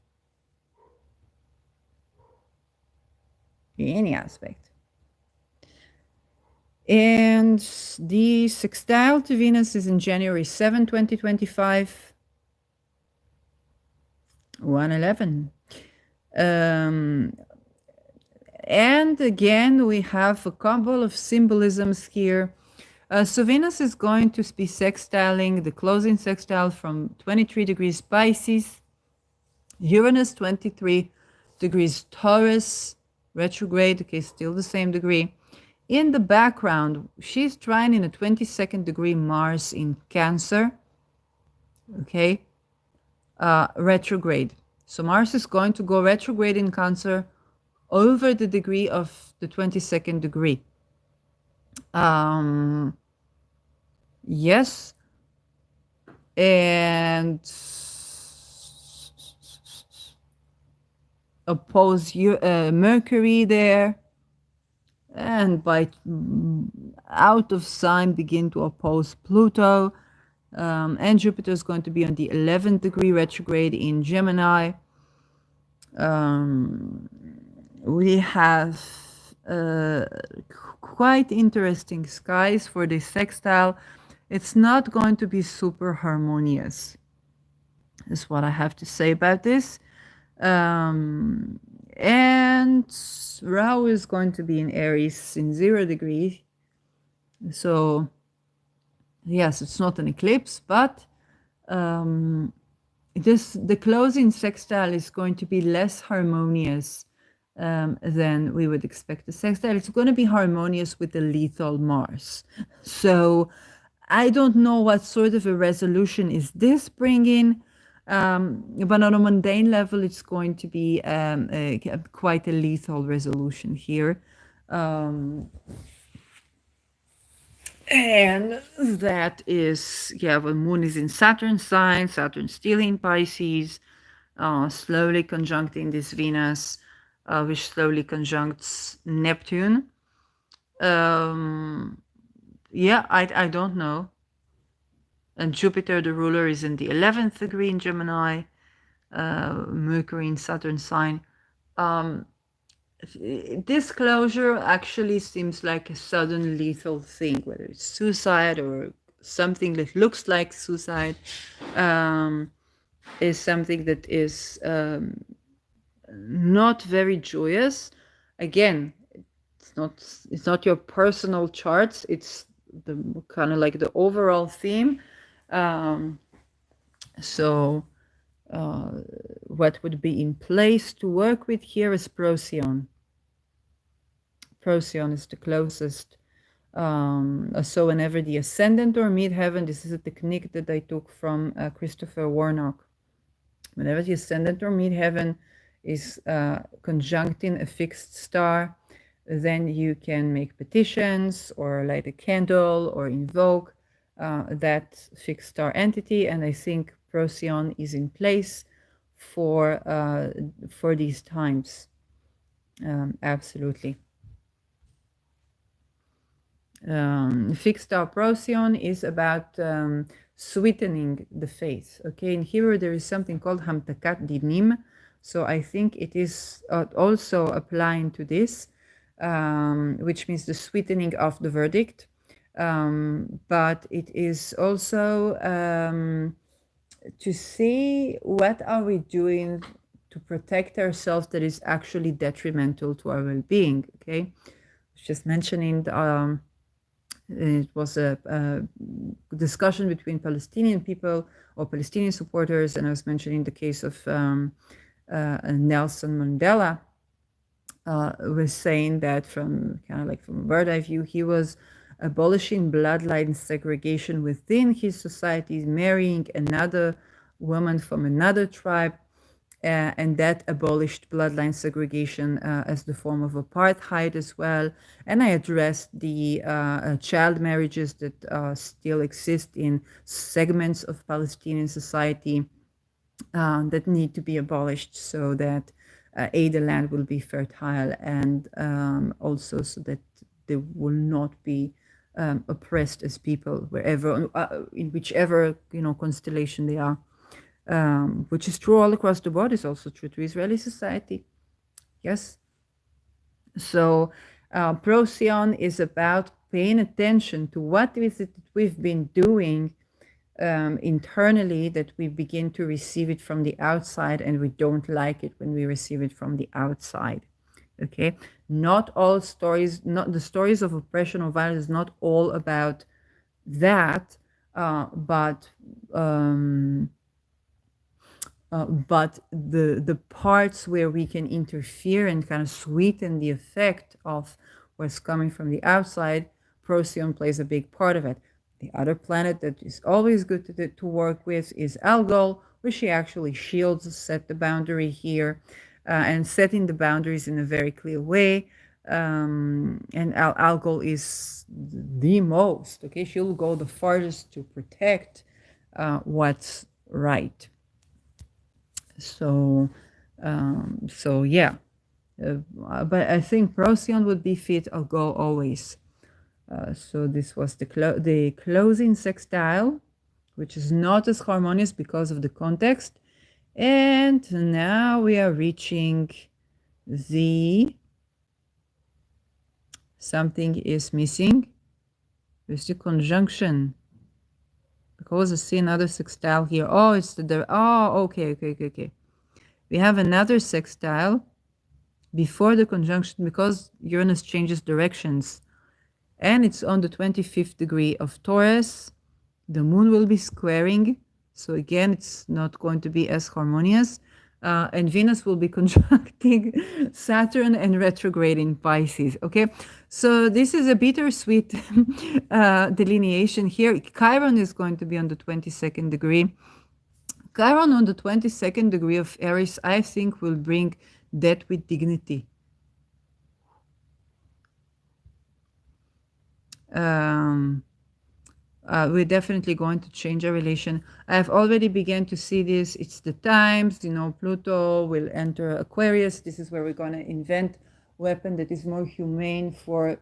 In any aspect. And the sextile to Venus is in January 7, 2025. 111. And again, we have a couple of symbolisms here. So Venus is going to be sextiling the closing sextile from 23 degrees Pisces, Uranus 23 degrees Taurus, retrograde, okay, still the same degree. In the background, she's trining a 22nd degree Mars in Cancer, okay, retrograde. So Mars is going to go retrograde in Cancer over the degree of the 22nd degree. Yes. And oppose Mercury there, and by out of sign begin to oppose Pluto, and Jupiter is going to be on the 11th degree retrograde in Gemini. We have quite interesting skies for this sextile. It's not going to be super harmonious, is what I have to say about this. And Rahu is going to be in Aries in 0 degrees. So yes, it's not an eclipse, but the closing sextile is going to be less harmonious than we would expect. The sextile, it's going to be harmonious with the lethal Mars. So I don't know what sort of a resolution is this bringing. But on a mundane level, it's going to be quite a lethal resolution here. And that is, when Moon is in Saturn sign, Saturn still in Pisces, slowly conjuncting this Venus, which slowly conjuncts Neptune. I don't know. And Jupiter, the ruler, is in the 11th degree in Gemini, Mercury in Saturn sign. This closure actually seems like a sudden lethal thing, whether it's suicide or something that looks like suicide, is something that is not very joyous. Again, it's not your personal charts, it's the kind of like the overall theme. What would be in place to work with here is Procyon. Procyon is the closest. So whenever the ascendant or midheaven, this is a technique that I took from Christopher Warnock. Whenever the ascendant or midheaven is conjuncting a fixed star, then you can make petitions or light a candle or invoke that fixed star entity, and I think Procyon is in place for these times. Absolutely. Fixed star Procyon is about sweetening the faith. Okay, in Hebrew there is something called Hamtakat Dinim, so I think it is also applying to this, which means the sweetening of the verdict. But it is also to see what are we doing to protect ourselves that is actually detrimental to our well-being. Okay, I was just mentioning it was a discussion between Palestinian people or Palestinian supporters, and I was mentioning the case of Nelson Mandela was saying that from kind of like from a bird eye view, he was abolishing bloodline segregation within his society, marrying another woman from another tribe, and that abolished bloodline segregation as the form of apartheid as well. And I addressed the child marriages that still exist in segments of Palestinian society that need to be abolished so that the land will be fertile, and also so that they will not be oppressed as people wherever, in whichever constellation they are, which is true all across the board. Is also true to Israeli society. Yes. So Procyon is about paying attention to what is it that we've been doing internally, that we begin to receive it from the outside, and we don't like it when we receive it from the outside. Okay, not all stories, not the stories of oppression or violence, is not all about that, but the parts where we can interfere and kind of sweeten the effect of what's coming from the outside, Procyon plays a big part of it. The other planet that is always good to work with is Algol, where she actually shields, set the boundary here, and setting the boundaries in a very clear way. And Algol is the most, okay? She'll go the farthest to protect what's right. So yeah. But I think Procyon would be fit. I'll go always. So this was the closing sextile, which is not as harmonious because of the context. And now we are reaching the... something is missing. There's the conjunction. Because I see another sextile here. Oh, it's okay. We have another sextile before the conjunction because Uranus changes directions. And it's on the 25th degree of Taurus. The moon will be squaring. So again, it's not going to be as harmonious. And Venus will be conjuncting Saturn and retrograde in Pisces. Okay, so this is a bittersweet delineation here. Chiron is going to be on the 22nd degree. Chiron on the 22nd degree of Aries, I think, will bring death with dignity. We're definitely going to change our relation. I've already begun to see this. It's the times, Pluto will enter Aquarius. This is where we're going to invent a weapon that is more humane for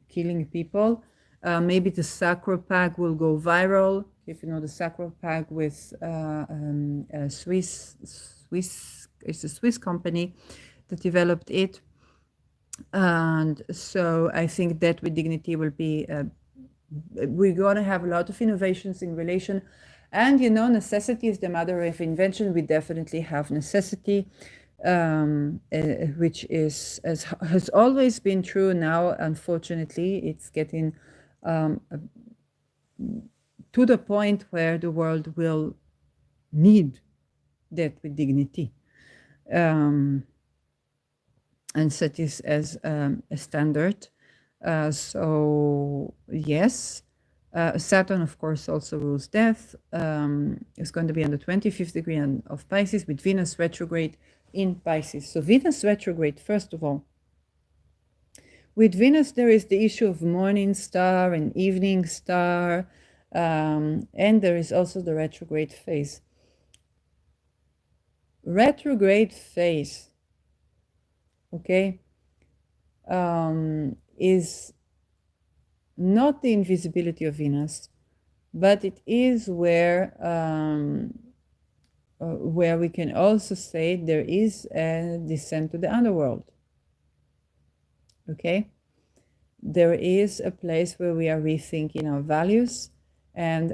killing people. Maybe the Sacropag will go viral. If you know the Sacropag with a Swiss, it's a Swiss company that developed it. And so I think that with dignity will be, we're going to have a lot of innovations in relation. And, necessity is the mother of invention. We definitely have necessity, which has always been true. Now, unfortunately, it's getting to the point where the world will need that with dignity. And set this as a standard. So yes, Saturn, of course, also rules death. It's going to be on the 25th degree of Pisces with Venus retrograde in Pisces. So Venus retrograde, first of all. With Venus, there is the issue of morning star and evening star, and there is also the retrograde phase. Retrograde phase, okay, is not the invisibility of Venus, but it is where we can also say there is a descent to the underworld. Okay, there is a place where we are rethinking our values. And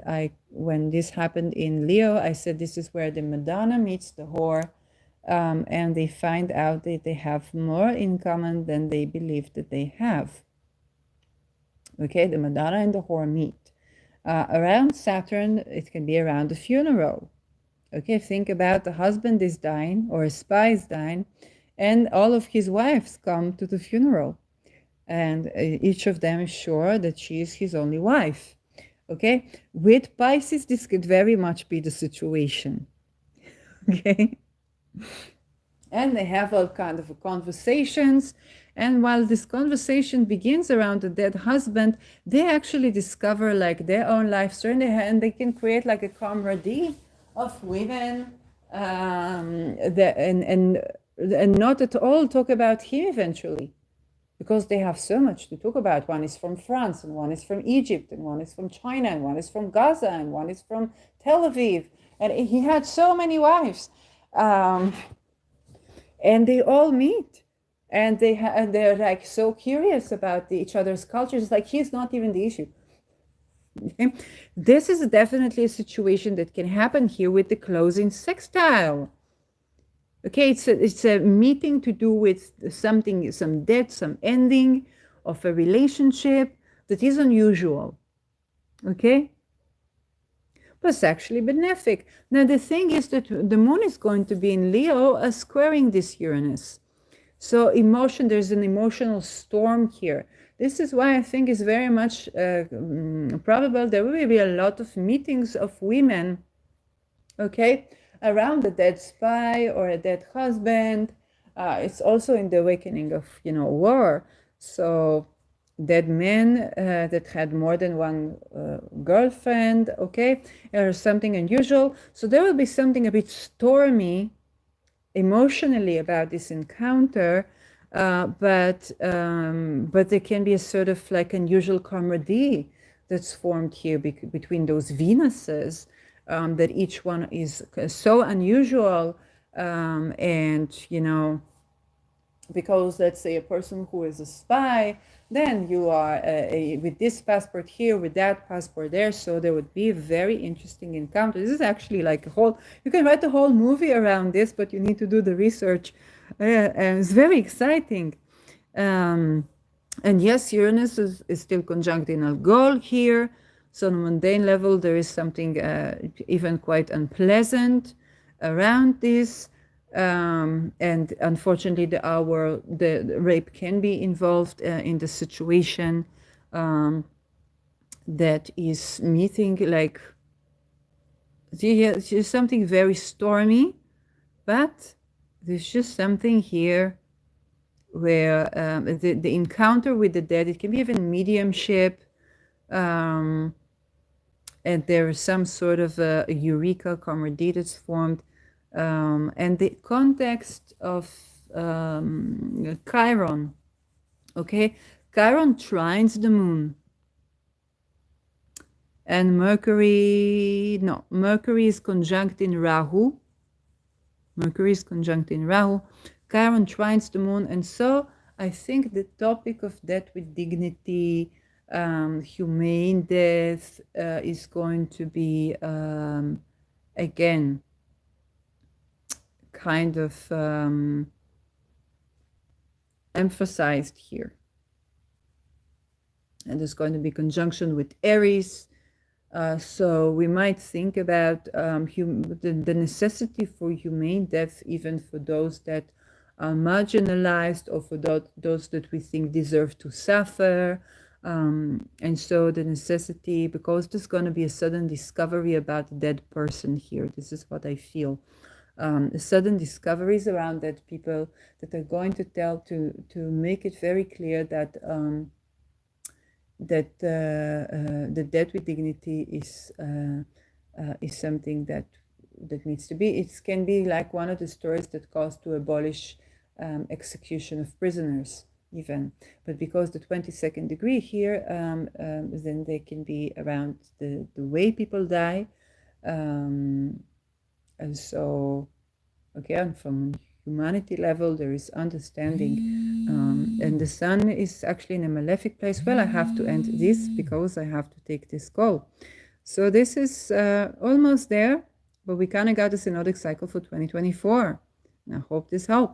when this happened in Leo, I said this is where the Madonna meets the whore. And they find out that they have more in common than they believe that they have. Okay, the Madonna and the whore meet. Around Saturn, it can be around a funeral. Okay, think about the husband is dying or a spy is dying, and all of his wives come to the funeral, and each of them is sure that she is his only wife. Okay, with Pisces, this could very much be the situation. Okay, and they have all kind of conversations. And while this conversation begins around the dead husband, they actually discover like their own life story, and they can create like a camaraderie of women, and not at all talk about him eventually, because they have so much to talk about. One is from France, and one is from Egypt, and one is from China, and one is from Gaza, and one is from Tel Aviv. And he had so many wives. And they all meet, and they're like so curious about each other's cultures. It's like he's not even the issue. Okay? This is definitely a situation that can happen here with the closing sextile. Okay, it's a meeting to do with something, some death, some ending of a relationship that is unusual. Okay, but it's actually benefic. Now the thing is that the moon is going to be in Leo, squaring this Uranus. So there's an emotional storm here. This is why I think it's very much probable there will be a lot of meetings of women, okay, around a dead spy or a dead husband. It's also in the awakening of, war. So dead men that had more than one girlfriend, okay, or something unusual. So there will be something a bit stormy emotionally about this encounter, but there can be a sort of like unusual camaraderie that's formed here between those Venuses, that each one is so unusual, and because let's say a person who is a spy, then you are with this passport here, with that passport there, so there would be a very interesting encounter. This is actually like you can write a whole movie around this, but you need to do the research, and it's very exciting. And yes, Uranus is still conjunct in Algol here, so on a mundane level there is something even quite unpleasant around this. And unfortunately the rape can be involved in the situation, that is meeting like there's something very stormy, but there's just something here where the encounter with the dead, it can be even mediumship, and there is some sort of a eureka camaraderie that's formed. And the context of Chiron, okay? Chiron trines the moon. And Mercury is conjunct in Rahu. Chiron trines the moon. And so I think the topic of death with dignity, humane death, is going to be, again, kind of emphasized here. And there's going to be conjunction with Aries. So we might think about the necessity for humane death, even for those that are marginalized, or for those that we think deserve to suffer. And so the necessity, because there's going to be a sudden discovery about a dead person here. This is what I feel. Sudden discoveries around dead people that are going to tell to make it very clear that the death with dignity is something that needs to be. It can be like one of the stories that caused to abolish execution of prisoners even, but because the 22nd degree here, then they can be around the way people die. And so, again, from humanity level, there is understanding. And the sun is actually in a malefic place. Well, I have to end this because I have to take this call. So this is almost there, but we kind of got a synodic cycle for 2024. And I hope this helps.